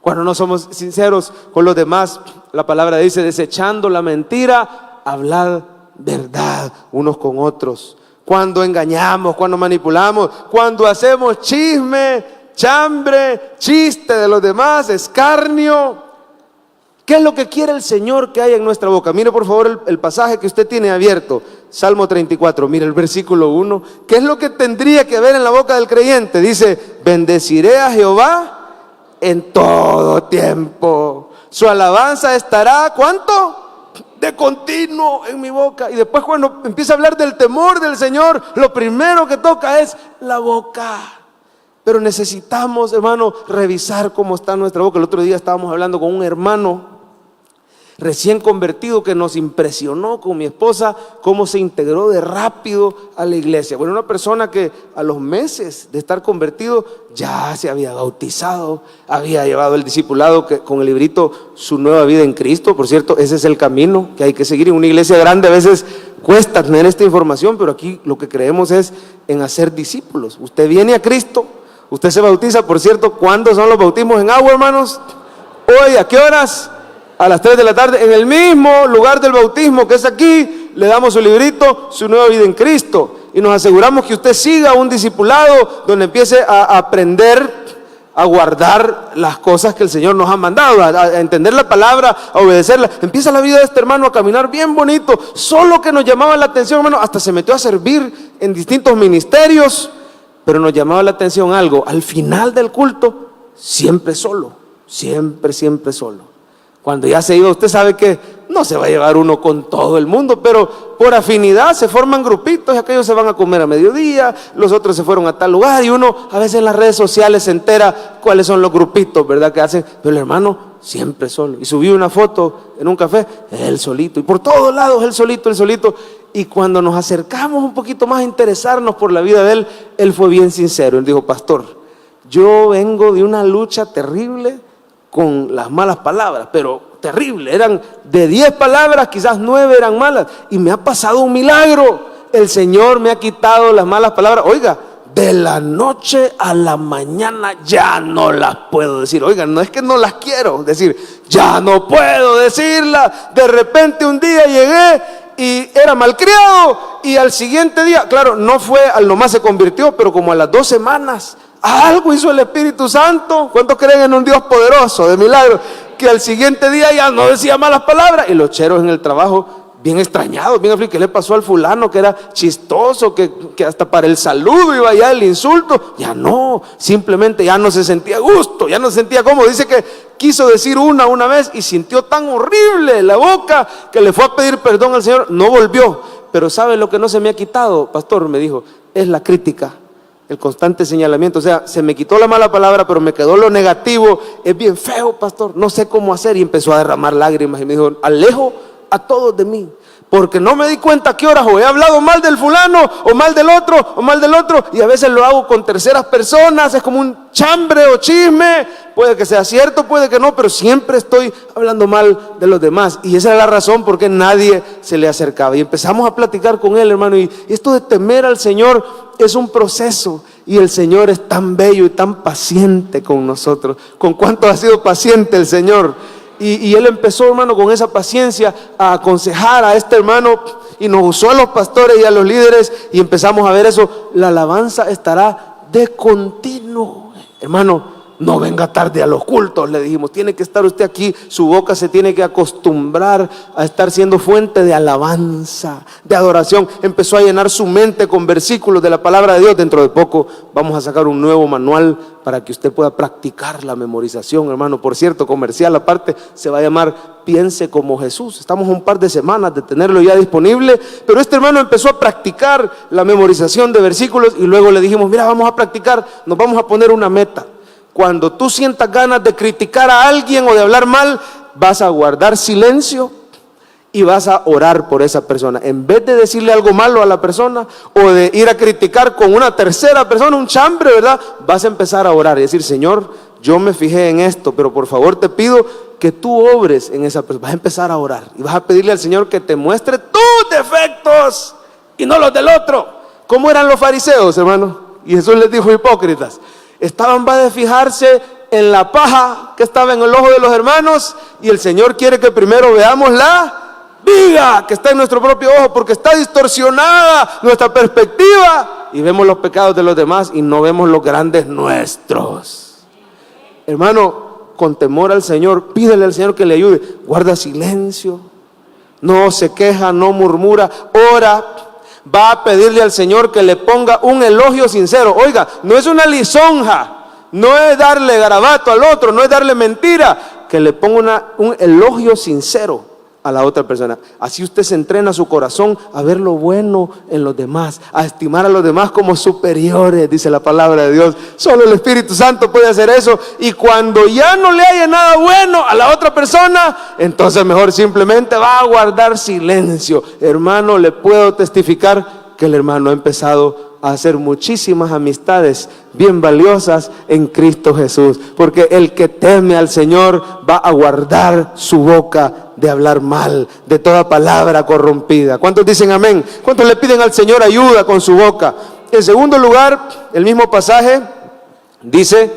cuando no somos sinceros con los demás. La palabra dice, desechando la mentira, hablad verdad unos con otros. Cuando engañamos, cuando manipulamos, cuando hacemos chisme, chambre, chiste de los demás, escarnio. ¿Qué es lo que quiere el Señor que haya en nuestra boca? Mire por favor el pasaje que usted tiene abierto, Salmo 34, mire el versículo 1. ¿Qué es lo que tendría que haber en la boca del creyente? Dice, bendeciré a Jehová en todo tiempo. Su alabanza estará, ¿cuánto? De continuo en mi boca. Y después cuando empieza a hablar del temor del Señor, lo primero que toca es la boca. Pero necesitamos, hermano, revisar cómo está nuestra boca. El otro día estábamos hablando con un hermano. recién convertido que nos impresionó con mi esposa cómo se integró de rápido a la iglesia. Bueno, una persona que a los meses de estar convertido ya se había bautizado, había llevado el discipulado con el librito Su Nueva Vida en Cristo. Por cierto, ese es el camino que hay que seguir. En una iglesia grande a veces cuesta tener esta información, pero aquí lo que creemos es en hacer discípulos. Usted viene a Cristo, usted se bautiza. Por cierto, ¿cuándo son los bautismos en agua, hermanos? Hoy, ¿a qué horas? A las 3 de la tarde, en el mismo lugar del bautismo que es aquí, le damos su librito, Su Nueva Vida en Cristo, y nos aseguramos que usted siga un discipulado donde empiece a aprender a guardar las cosas que el Señor nos ha mandado, a entender la palabra, a obedecerla. Empieza la vida de este hermano a caminar bien bonito, solo que nos llamaba la atención, hermano, hasta se metió a servir en distintos ministerios, pero nos llamaba la atención algo: al final del culto, siempre solo, siempre solo. Cuando ya se iba, usted sabe que no se va a llevar uno con todo el mundo, pero por afinidad se forman grupitos, y aquellos se van a comer a mediodía, los otros se fueron a tal lugar, y uno a veces en las redes sociales se entera cuáles son los grupitos, ¿verdad?, que hacen. Pero el hermano siempre solo, y subí una foto en un café, él solito, y por todos lados él solito. Y cuando nos acercamos un poquito más a interesarnos por la vida de él, él fue bien sincero. Él dijo: pastor, yo vengo de una lucha terrible con las malas palabras, pero terrible. Eran de 10 palabras, quizás 9 eran malas, y me ha pasado un milagro. El Señor me ha quitado las malas palabras. Oiga, de la noche a la mañana ya no las puedo decir. Oiga, no es que no las quiero decir, ya no puedo decirlas. De repente un día llegué y era malcriado, y al siguiente día, claro, no fue al nomás se convirtió, pero como a las 2 semanas algo hizo el Espíritu Santo. ¿Cuántos creen en un Dios poderoso de milagros? Que al siguiente día ya no decía malas palabras. Y los cheros en el trabajo, bien extrañados, bien afligidos: ¿qué le pasó al fulano que era chistoso, que hasta para el saludo iba ya el insulto? Ya no, simplemente ya no se sentía a gusto, ya no se sentía cómodo. Dice que quiso decir una vez y sintió tan horrible la boca que le fue a pedir perdón al Señor. No volvió. Pero ¿sabe lo que no se me ha quitado, pastor? Me dijo: es la crítica, el constante señalamiento. O sea, se me quitó la mala palabra, pero me quedó lo negativo. Es bien feo, pastor, no sé cómo hacer. Y empezó a derramar lágrimas y me dijo: alejo a todos de mí, porque no me di cuenta a qué horas o he hablado mal del fulano, o mal del otro, y a veces lo hago con terceras personas. Es como un chambre o chisme. Puede que sea cierto, puede que no, pero siempre estoy hablando mal de los demás. Y esa es la razón por qué nadie se le acercaba. Y empezamos a platicar con él, hermano, y esto de temer al Señor es un proceso, y el Señor es tan bello y tan paciente con nosotros. ¿Con cuánto ha sido paciente el Señor? Y él empezó, hermano, con esa paciencia a aconsejar a este hermano, y nos usó a los pastores y a los líderes, y empezamos a ver eso. La alabanza estará de continuo, hermano. No venga tarde a los cultos, le dijimos. Tiene que estar usted aquí. Su boca se tiene que acostumbrar a estar siendo fuente de alabanza, de adoración. Empezó a llenar su mente con versículos de la palabra de Dios. Dentro de poco vamos a sacar un nuevo manual para que usted pueda practicar la memorización, hermano. Por cierto, comercial aparte, se va a llamar Piense como Jesús. Estamos un par de semanas de tenerlo ya disponible, pero este hermano empezó a practicar la memorización de versículos, y luego le dijimos: mira, vamos a practicar, nos vamos a poner una meta. Cuando tú sientas ganas de criticar a alguien o de hablar mal, vas a guardar silencio y vas a orar por esa persona. En vez de decirle algo malo a la persona o de ir a criticar con una tercera persona, un chambre, ¿verdad? Vas a empezar a orar y decir: Señor, yo me fijé en esto, pero por favor te pido que tú obres en esa persona. Vas a empezar a orar y vas a pedirle al Señor que te muestre tus defectos y no los del otro. ¿Cómo eran los fariseos, hermano? Y Jesús les dijo: hipócritas. Estaban va de fijarse en la paja que estaba en el ojo de los hermanos, y el Señor quiere que primero veamos la viga que está en nuestro propio ojo, porque está distorsionada nuestra perspectiva y vemos los pecados de los demás y no vemos los grandes nuestros. Hermano, con temor al Señor, pídele al Señor que le ayude. Guarda silencio, no se queja, no murmura, ora. Va a pedirle al Señor que le ponga un elogio sincero. Oiga, no es una lisonja, no es darle garabato al otro, no es darle mentira. Que le ponga un elogio sincero a la otra persona. Así usted se entrena su corazón a ver lo bueno en los demás, a estimar a los demás como superiores, dice la palabra de Dios. Solo el Espíritu Santo puede hacer eso. Y cuando ya no le haya nada bueno a la otra persona, entonces mejor simplemente va a guardar silencio. Hermano, le puedo testificar que el hermano ha empezado a hacer muchísimas amistades bien valiosas en Cristo Jesús, porque el que teme al Señor va a guardar su boca de hablar mal, de toda palabra corrompida. ¿Cuántos dicen amén? ¿Cuántos le piden al Señor ayuda con su boca? En segundo lugar, el mismo pasaje dice: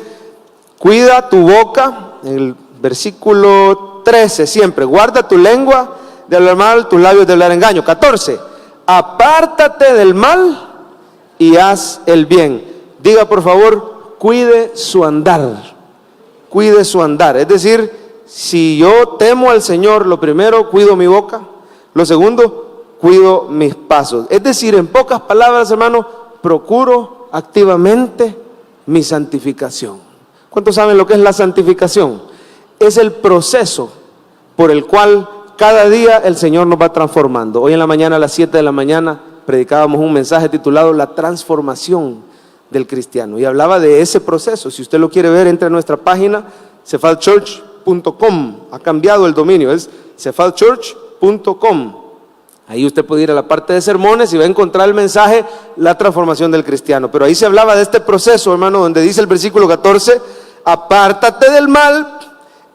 cuida tu boca, en el versículo 13 siempre: guarda tu lengua de hablar mal, tus labios de hablar engaño. 14, apártate del mal y haz el bien. Diga por favor, cuide su andar. Cuide su andar. Es decir, si yo temo al Señor, lo primero, cuido mi boca. Lo segundo, cuido mis pasos. Es decir, en pocas palabras, hermano, procuro activamente mi santificación. ¿Cuántos saben lo que es la santificación? Es el proceso por el cual cada día el Señor nos va transformando. Hoy en la mañana, a las 7 de la mañana, predicábamos un mensaje titulado La transformación del cristiano, y hablaba de ese proceso. Si usted lo quiere ver, entre a nuestra página cephadchurch.com. Ha cambiado el dominio, es cephadchurch.com. Ahí usted puede ir a la parte de sermones y va a encontrar el mensaje La transformación del cristiano. Pero ahí se hablaba de este proceso, hermano, donde dice el versículo 14: apártate del mal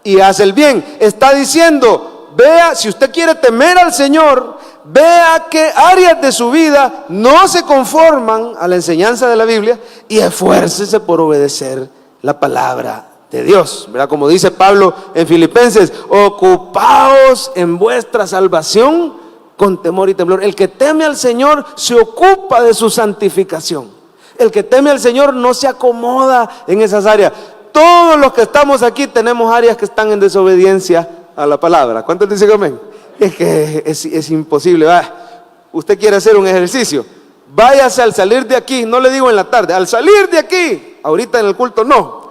y haz el bien. Está diciendo, vea, si usted quiere temer al Señor, vea qué áreas de su vida no se conforman a la enseñanza de la Biblia y esfuércese por obedecer la palabra de Dios, ¿verdad? Como dice Pablo en Filipenses: ocupaos en vuestra salvación con temor y temblor. El que teme al Señor se ocupa de su santificación. El que teme al Señor no se acomoda en esas áreas. Todos los que estamos aquí tenemos áreas que están en desobediencia a la palabra. ¿Cuántos dicen amén? Es que es imposible. Usted quiere hacer un ejercicio, váyase al salir de aquí, no le digo en la tarde, al salir de aquí, ahorita en el culto no,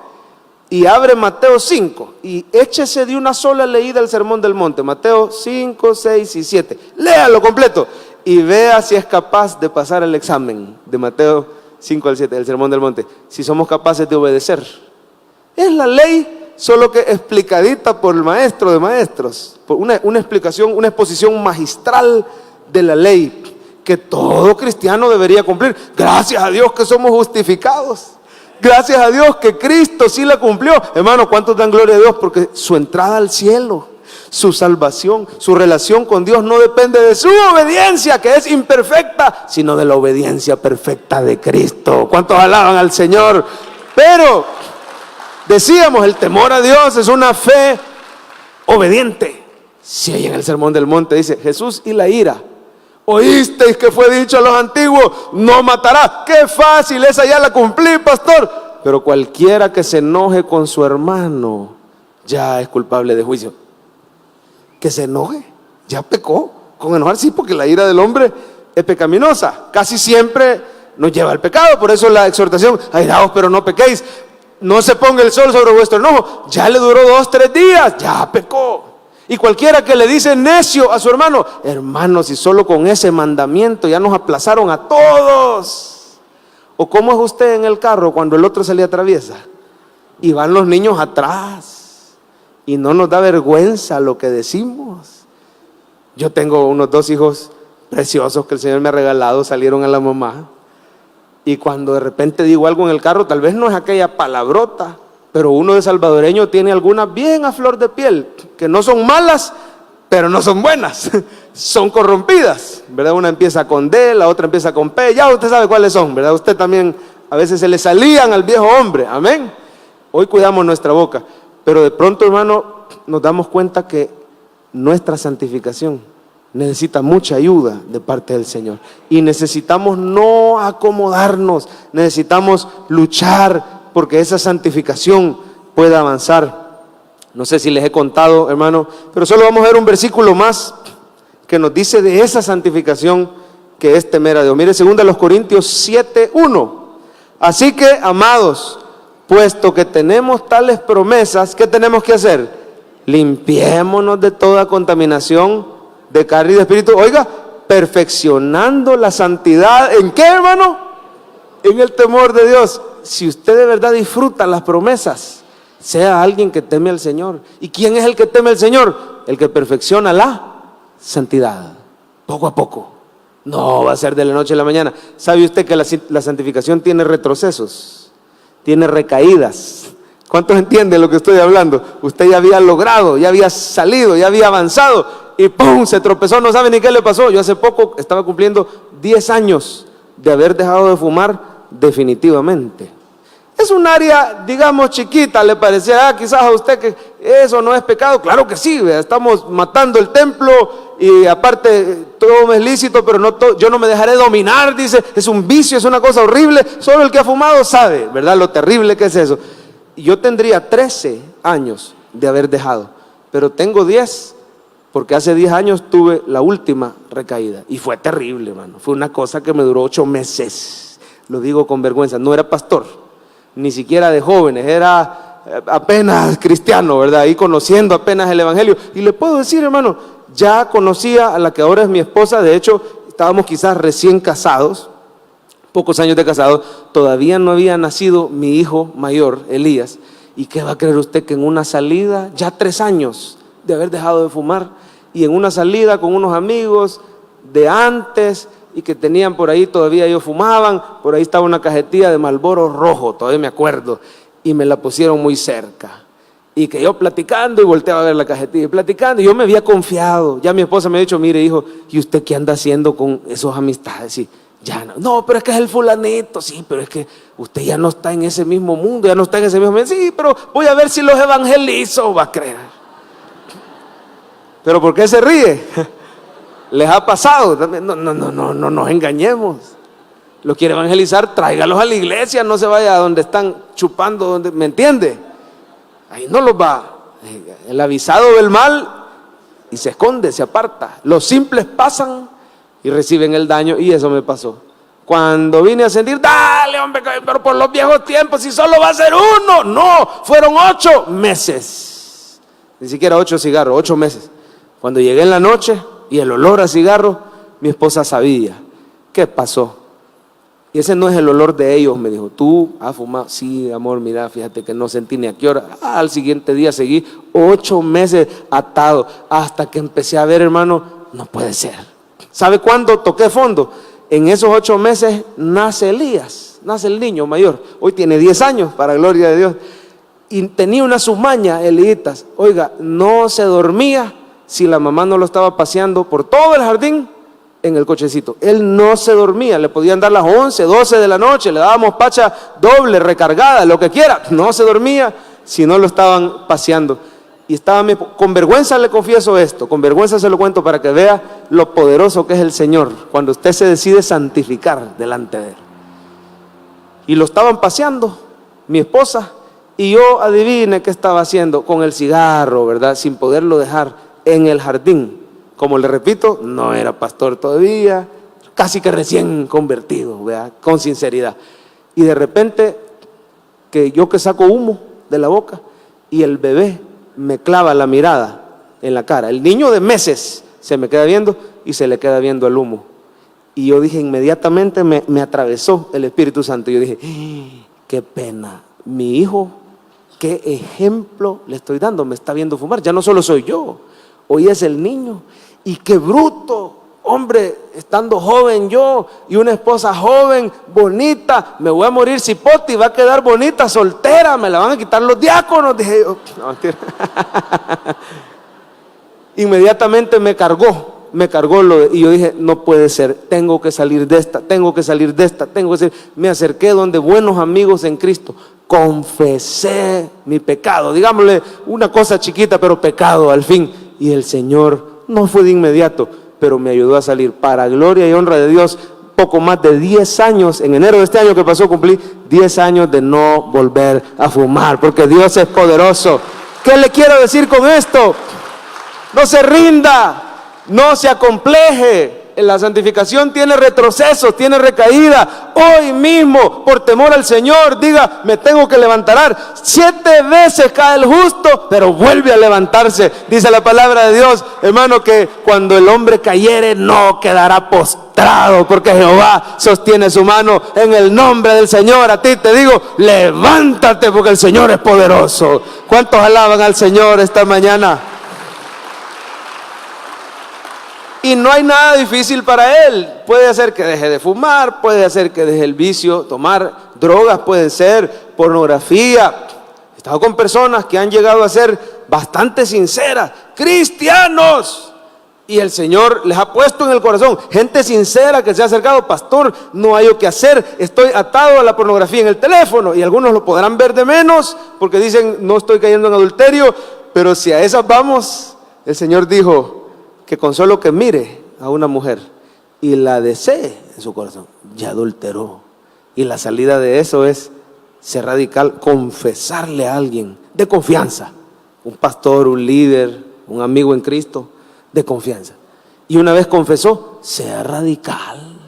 y abre Mateo 5 y échese de una sola leída el Sermón del Monte, Mateo 5, 6 y 7, léalo completo y vea si es capaz de pasar el examen de Mateo 5 al 7, del Sermón del Monte, si somos capaces de obedecer. Es la ley, solo que explicadita por el maestro de maestros, por una explicación, una exposición magistral de la ley que todo cristiano debería cumplir. Gracias a Dios que somos justificados. Gracias a Dios que Cristo sí la cumplió. Hermano, ¿cuántos dan gloria a Dios? Porque su entrada al cielo, su salvación, su relación con Dios no depende de su obediencia, que es imperfecta, sino de la obediencia perfecta de Cristo. ¿Cuántos alaban al Señor? Pero decíamos, el temor a Dios es una fe obediente. Si ahí en el Sermón del Monte dice: Jesús y la ira. Oísteis que fue dicho a los antiguos: no matarás. Qué fácil, esa ya la cumplí, pastor. Pero cualquiera que se enoje con su hermano ya es culpable de juicio. Que se enoje, ya pecó. Con enojar sí, porque la ira del hombre es pecaminosa. Casi siempre nos lleva al pecado. Por eso la exhortación: airaos pero no pequéis. No se ponga el sol sobre vuestro enojo. Ya le duró 2, 3 días, ya pecó. Y cualquiera que le dice necio a su hermano: hermano, si solo con ese mandamiento ya nos aplazaron a todos. ¿O cómo es usted en el carro cuando el otro se le atraviesa y van los niños atrás y no nos da vergüenza lo que decimos? Yo tengo unos 2 hijos preciosos que el Señor me ha regalado, salieron a la mamá. Y cuando de repente digo algo en el carro, tal vez no es aquella palabrota, pero uno de salvadoreño tiene algunas bien a flor de piel, que no son malas, pero no son buenas, son corrompidas, ¿verdad? Una empieza con D, la otra empieza con P, ya usted sabe cuáles son, ¿verdad? Usted también, a veces se le salían al viejo hombre, amén. Hoy cuidamos nuestra boca, pero de pronto, hermano, nos damos cuenta que nuestra santificación necesita mucha ayuda de parte del Señor. Y necesitamos no acomodarnos, necesitamos luchar porque esa santificación pueda avanzar. No sé si les he contado, hermano, pero solo vamos a ver un versículo más que nos dice de esa santificación que es temer a Dios. Mire, 2 Corintios 7:1. Así que, amados, puesto que tenemos tales promesas, ¿qué tenemos que hacer? Limpiémonos de toda contaminación de carne y de espíritu. Oiga, perfeccionando la santidad. ¿En qué, hermano? En el temor de Dios. Si usted de verdad disfruta las promesas, sea alguien que teme al Señor. ¿Y quién es el que teme al Señor? El que perfecciona la santidad, poco a poco. No va a ser de la noche a la mañana. ¿Sabe usted que la santificación tiene retrocesos? Tiene recaídas. ¿Cuántos entienden lo que estoy hablando? Usted ya había logrado, ya había salido, ya había avanzado y ¡pum! Se tropezó, no sabe ni qué le pasó. Yo hace poco estaba cumpliendo 10 años de haber dejado de fumar definitivamente. Es un área, digamos, chiquita, le parecía quizás a usted que eso no es pecado. Claro que sí, estamos matando el templo y aparte todo es lícito, pero no yo no me dejaré dominar, dice, es un vicio, es una cosa horrible, solo el que ha fumado sabe, ¿verdad? Lo terrible que es eso. Y yo tendría 13 años de haber dejado, pero tengo 10, porque hace 10 años tuve la última recaída y fue terrible, hermano. Fue una cosa que me duró 8 meses, lo digo con vergüenza. No era pastor, ni siquiera de jóvenes, era apenas cristiano, ¿verdad? Ahí conociendo apenas el evangelio. Y le puedo decir, hermano, ya conocía a la que ahora es mi esposa. De hecho, estábamos quizás recién casados, pocos años de casados. Todavía no había nacido mi hijo mayor, Elías. ¿Y qué va a creer usted? Que en una salida, ya 3 años de haber dejado de fumar, y en una salida con unos amigos de antes, y que tenían por ahí, todavía ellos fumaban, por ahí estaba una cajetilla de Marlboro rojo, todavía me acuerdo, y me la pusieron muy cerca, y que yo platicando y volteaba a ver la cajetilla, y platicando, y yo me había confiado. Ya mi esposa me ha dicho, mire hijo, ¿y usted qué anda haciendo con esos amistades? Y ya no, pero es que es el fulanito. Sí, pero es que usted ya no está en ese mismo mundo, ya no está en ese mismo mundo. Sí, pero voy a ver si los evangelizo, va a creer. ¿Pero por qué se ríe? ¿Les ha pasado? No nos engañemos. ¿Lo quiere evangelizar? Tráigalos a la iglesia, no se vaya a donde están chupando, ¿me entiende? Ahí no los va. El avisado ve el mal y se esconde, se aparta. Los simples pasan y reciben el daño, y eso me pasó. Cuando vine a sentir, dale hombre, pero por los viejos tiempos, si solo va a ser uno. No, fueron 8 meses. Ni siquiera 8 cigarros, 8 meses. Cuando llegué en la noche y el olor a cigarro, mi esposa sabía. ¿Qué pasó? Y ese no es el olor de ellos, me dijo. ¿Tú has fumado? Sí, amor, mira, fíjate que no sentí ni a qué hora. Al siguiente día seguí 8 meses atado, hasta que empecé a ver, hermano, no puede ser. ¿Sabe cuándo toqué fondo? En esos 8 meses nace Elías, nace el niño mayor. Hoy tiene 10 años, para gloria de Dios. Y tenía una sumaña, Elías. Oiga, no se dormía si la mamá no lo estaba paseando por todo el jardín en el cochecito. Él no se dormía, le podían dar las 11, 12 de la noche, le dábamos pacha doble, recargada, lo que quiera. No se dormía si no lo estaban paseando. Y estaba, con vergüenza le confieso esto, con vergüenza se lo cuento para que vea lo poderoso que es el Señor cuando usted se decide santificar delante de Él. Y lo estaban paseando, mi esposa, y yo adivine qué estaba haciendo con el cigarro, ¿verdad? Sin poderlo dejar en el jardín. Como le repito, no era pastor todavía, casi que recién convertido, ¿verdad? Con sinceridad. Y de repente, que saco humo de la boca y el bebé me clava la mirada en la cara. El niño de meses se me queda viendo y se le queda viendo el humo. Y yo dije, inmediatamente me atravesó el Espíritu Santo. Yo dije, qué pena, mi hijo, qué ejemplo le estoy dando, me está viendo fumar. Ya no solo soy yo, hoy es el niño. Y qué bruto, hombre, estando joven yo y una esposa joven, bonita, me voy a morir cipote y va a quedar bonita, soltera, me la van a quitar los diáconos. Dije yo, no, mentira. Inmediatamente me cargó y yo dije, no puede ser, tengo que salir de esta. Me acerqué donde buenos amigos en Cristo, confesé mi pecado, digámosle una cosa chiquita, pero pecado al fin. Y el Señor no fue de inmediato, pero me ayudó a salir. Para gloria y honra de Dios, poco más de 10 años, en enero de este año que pasó, cumplí 10 años de no volver a fumar, porque Dios es poderoso. ¿Qué le quiero decir con esto? No se rinda, no se acompleje. La santificación tiene retrocesos, tiene recaída. Hoy mismo, por temor al Señor, diga, me tengo que levantar. 7 veces cae el justo, pero vuelve a levantarse. Dice la palabra de Dios, hermano, que cuando el hombre cayere no quedará postrado, porque Jehová sostiene su mano. En el nombre del Señor, a ti te digo, levántate, porque el Señor es poderoso. ¿Cuántos alaban al Señor esta mañana? Y no hay nada difícil para Él. Puede hacer que deje de fumar, puede hacer que deje el vicio, tomar drogas, puede ser pornografía. He estado con personas que han llegado a ser bastante sinceras, cristianos, y el Señor les ha puesto en el corazón, gente sincera que se ha acercado, pastor, no hay lo que hacer, estoy atado a la pornografía en el teléfono, y algunos lo podrán ver de menos, porque dicen, no estoy cayendo en adulterio, pero si a esas vamos, el Señor dijo, que con solo que mire a una mujer y la desee en su corazón, ya adulteró. Y la salida de eso es ser radical, confesarle a alguien de confianza, un pastor, un líder, un amigo en Cristo, de confianza. Y una vez confesó, sea radical.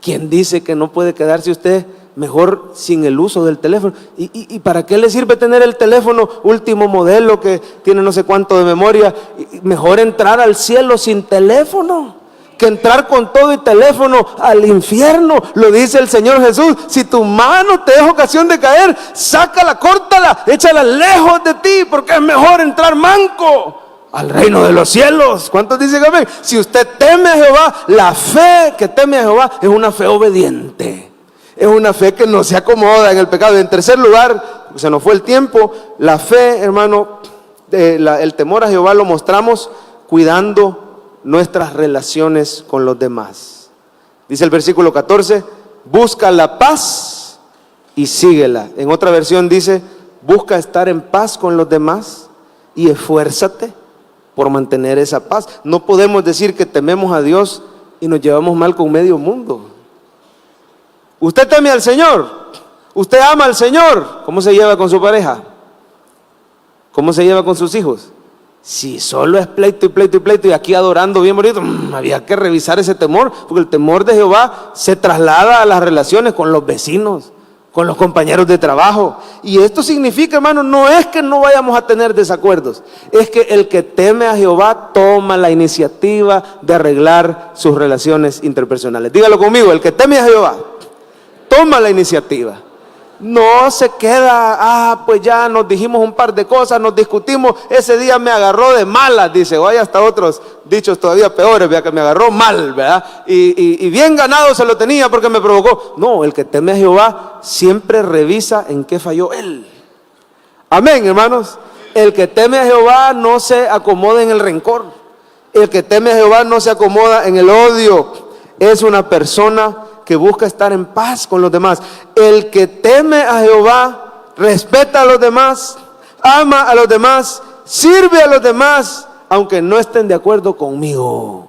¿Quién dice que no puede quedarse usted mejor sin el uso del teléfono? ¿Y para qué le sirve tener el teléfono último modelo que tiene no sé cuánto de memoria? Mejor entrar al cielo sin teléfono que entrar con todo y teléfono al infierno. Lo dice el Señor Jesús: si tu mano te es ocasión de caer, sácala, córtala, échala lejos de ti, porque es mejor entrar manco al reino de los cielos. ¿Cuántos dicen amén? Si usted teme a Jehová, la fe que teme a Jehová es una fe obediente. Es una fe que no se acomoda en el pecado. En tercer lugar, se nos fue el tiempo, la fe, hermano, el temor a Jehová lo mostramos cuidando nuestras relaciones con los demás. Dice el versículo 14, busca la paz y síguela. En otra versión dice, busca estar en paz con los demás y esfuérzate por mantener esa paz. No podemos decir que tememos a Dios y nos llevamos mal con medio mundo. Usted teme al Señor, usted ama al Señor. ¿Cómo se lleva con su pareja? ¿Cómo se lleva con sus hijos? Si solo es pleito y pleito y pleito y aquí adorando bien bonito, había que revisar ese temor, porque el temor de Jehová se traslada a las relaciones con los vecinos, con los compañeros de trabajo. Y esto significa, hermano, no es que no vayamos a tener desacuerdos, es que el que teme a Jehová toma la iniciativa de arreglar sus relaciones interpersonales. Dígalo conmigo, el que teme a Jehová toma la iniciativa. No se queda, pues ya nos dijimos un par de cosas, nos discutimos, ese día me agarró de malas, dice, o hay hasta otros dichos todavía peores, ¿verdad? Que me agarró mal, ¿verdad? Y bien ganado se lo tenía porque me provocó. No, el que teme a Jehová siempre revisa en qué falló él. Amén, hermanos. El que teme a Jehová no se acomoda en el rencor. El que teme a Jehová no se acomoda en el odio. Es una persona que busca estar en paz con los demás. El que teme a Jehová respeta a los demás, ama a los demás, sirve a los demás, aunque no estén de acuerdo conmigo.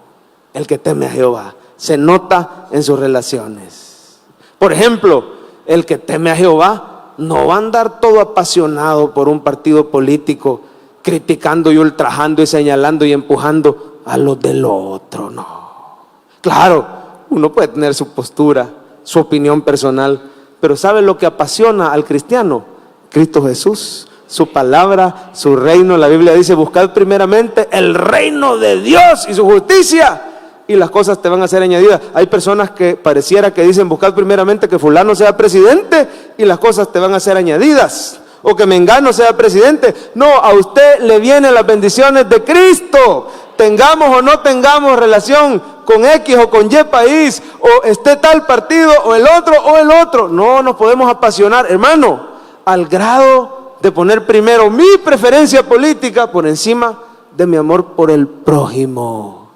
El que teme a Jehová se nota en sus relaciones. Por ejemplo, el que teme a Jehová no va a andar todo apasionado por un partido político, criticando y ultrajando y señalando y empujando a los del otro. No. Claro, uno puede tener su postura, su opinión personal, pero ¿sabe lo que apasiona al cristiano? Cristo Jesús, su palabra, su reino. La Biblia dice, buscad primeramente el reino de Dios y su justicia, y las cosas te van a ser añadidas. Hay personas que pareciera que dicen, buscad primeramente que fulano sea presidente y las cosas te van a ser añadidas, o que mengano sea presidente. No, a usted le vienen las bendiciones de Cristo. Tengamos o no tengamos relación con X o con Y país, o esté tal partido o el otro, no nos podemos apasionar, hermano, al grado de poner primero mi preferencia política por encima de mi amor por el prójimo.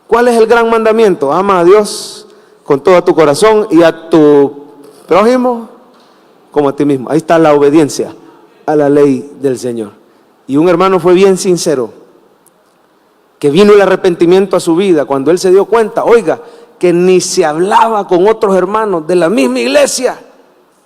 ¿Cuál es el gran mandamiento? Ama a Dios con todo tu corazón y a tu prójimo como a ti mismo. Ahí está la obediencia a la ley del Señor. Y un hermano fue bien sincero, que vino el arrepentimiento a su vida cuando él se dio cuenta, oiga, que ni se hablaba con otros hermanos de la misma iglesia,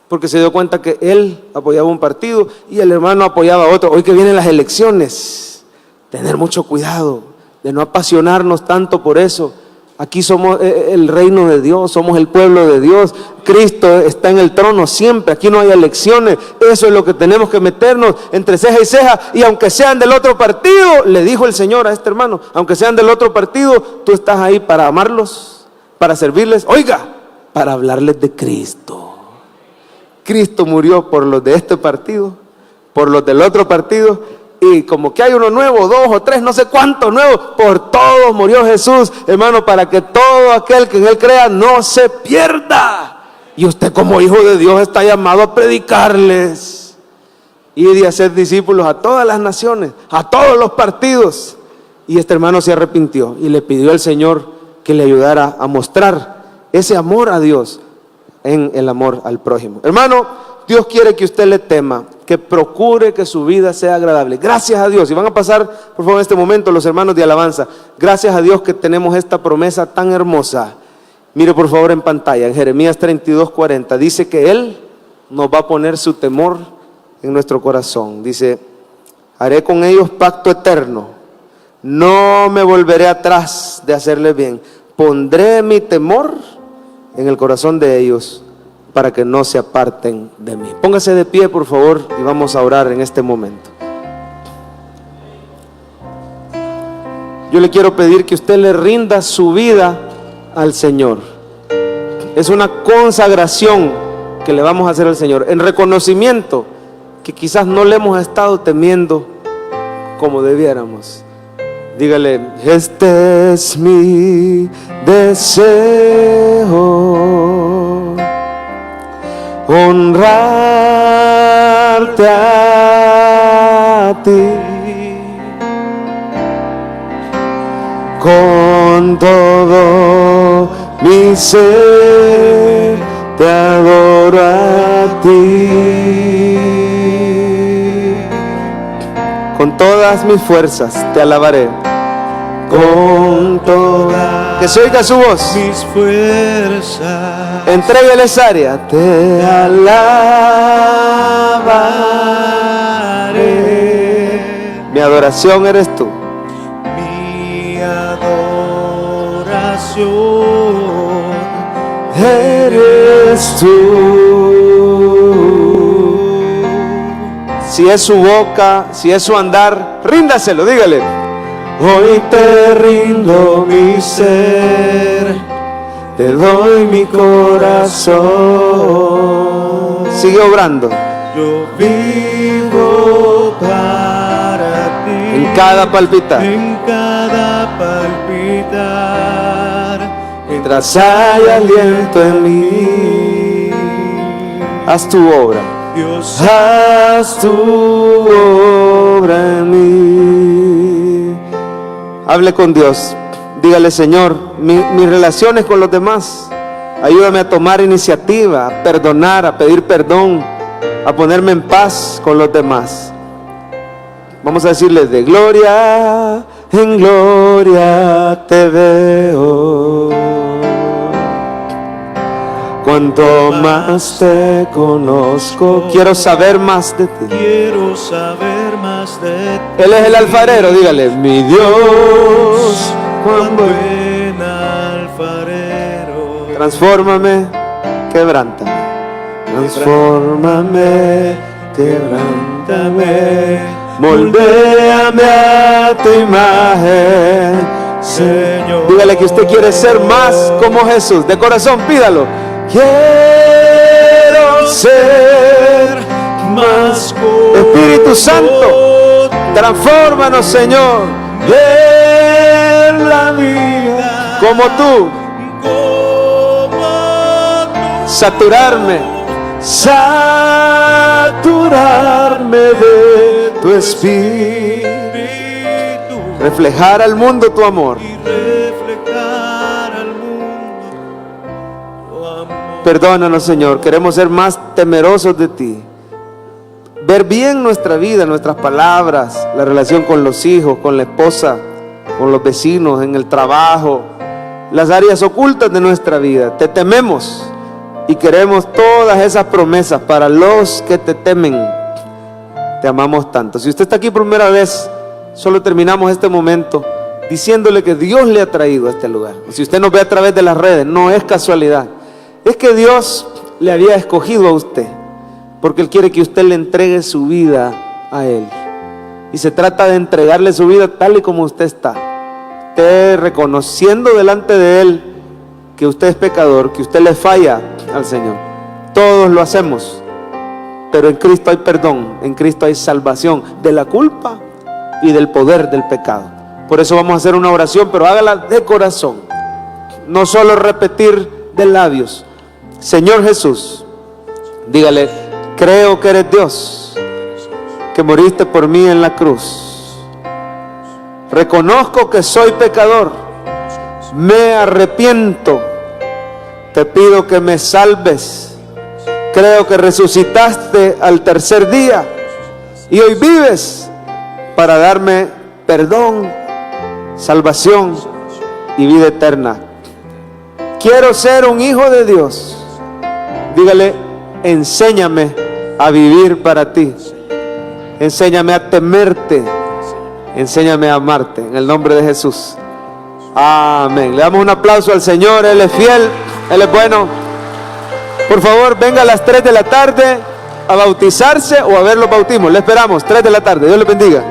porque se dio cuenta que él apoyaba un partido y el hermano apoyaba a otro. Hoy que vienen las elecciones, tener mucho cuidado de no apasionarnos tanto por eso, Aquí somos el reino de Dios, somos el pueblo de Dios. Cristo está en el trono siempre, aquí no hay elecciones. Eso es lo que tenemos que meternos entre ceja y ceja. Y aunque sean del otro partido, le dijo el Señor a este hermano, aunque sean del otro partido, tú estás ahí para amarlos, para servirles, oiga, para hablarles de Cristo. Cristo murió por los de este partido, por los del otro partido. Y como que hay uno nuevo, 2 o 3, no sé cuántos nuevos, por todos murió Jesús, hermano, para que todo aquel que en Él crea no se pierda. Y usted como hijo de Dios está llamado a predicarles y de hacer discípulos a todas las naciones, a todos los partidos. Y este hermano se arrepintió y le pidió al Señor que le ayudara a mostrar ese amor a Dios en el amor al prójimo. Hermano, Dios quiere que usted le tema, que procure que su vida sea agradable. Gracias a Dios. Y van a pasar, por favor, en este momento los hermanos de alabanza. Gracias a Dios que tenemos esta promesa tan hermosa. Mire por favor en pantalla, en Jeremías 32:40, dice que Él nos va a poner su temor en nuestro corazón. Dice, haré con ellos pacto eterno. No me volveré atrás de hacerles bien. Pondré mi temor en el corazón de ellos, para que no se aparten de mí. Póngase de pie, por favor, y vamos a orar en este momento. Yo le quiero pedir que usted le rinda su vida al Señor. Es una consagración que le vamos a hacer al Señor, en reconocimiento que quizás no le hemos estado temiendo como debiéramos. Dígale, este es mi deseo, honrarte a ti con todo mi ser, te adoro a ti, con todas mis fuerzas te alabaré, con toda, que se oiga su voz, mis fuerzas, entrégueles área, te alabaré, mi adoración eres tú, mi adoración eres tú. Si es su boca, si es su andar, ríndaselo, dígale, hoy te rindo mi ser, te doy mi corazón. Sigue obrando. yo vivo para ti, En cada palpitar, en cada palpitar, mientras haya aliento en mí, haz tu obra, Dios, haz tu obra en mí. Hable con Dios, dígale, Señor, mis relaciones con los demás, ayúdame a tomar iniciativa, a perdonar, a pedir perdón, a ponerme en paz con los demás. Vamos a decirle, de gloria en gloria te veo, cuanto más te conozco, quiero saber más de ti. quiero saber más de ti. Él es el alfarero, dígale, mi Dios, cuán buen. Buen alfarero, Transfórmame, quebrántame, transfórmame, quebrántame, moldéame a tu imagen, Señor. Dígale que usted quiere ser más como Jesús, de corazón pídalo. Quiero ser más Espíritu Santo, transfórmanos, Señor, en la vida como tú, saturarme de tu espíritu, reflejar al mundo tu amor. y reflejar al mundo tu amor. Perdónanos, Señor, queremos ser más temerosos de ti, ver bien nuestra vida, nuestras palabras, la relación con los hijos, con la esposa, con los vecinos, en el trabajo, las áreas ocultas de nuestra vida. Te tememos y queremos todas esas promesas para los que te temen. Te amamos tanto. Si usted está aquí por primera vez, solo terminamos este momento diciéndole que Dios le ha traído a este lugar. Si usted nos ve a través de las redes, no es casualidad. Es que Dios le había escogido a usted, porque Él quiere que usted le entregue su vida a Él. Y se trata de entregarle su vida tal y como usted está. Usted reconociendo delante de Él que usted es pecador, que usted le falla al Señor. Todos lo hacemos, pero en Cristo hay perdón, en Cristo hay salvación de la culpa y del poder del pecado. Por eso vamos a hacer una oración, pero hágala de corazón, no solo repetir de labios. Señor Jesús, dígale: creo que eres Dios, que moriste por mí en la cruz. Reconozco que soy pecador, me arrepiento, te pido que me salves. Creo que resucitaste al tercer día y hoy vives para darme perdón, salvación y vida eterna. Quiero ser un hijo de Dios. Dígale: enséñame a vivir para ti. Enséñame a temerte. Enséñame a amarte. En el nombre de Jesús. Amén. Le damos un aplauso al Señor. Él es fiel. Él es bueno. Por favor, venga a las 3 de la tarde a bautizarse o a ver los bautismos. Le esperamos, 3 de la tarde. Dios les bendiga.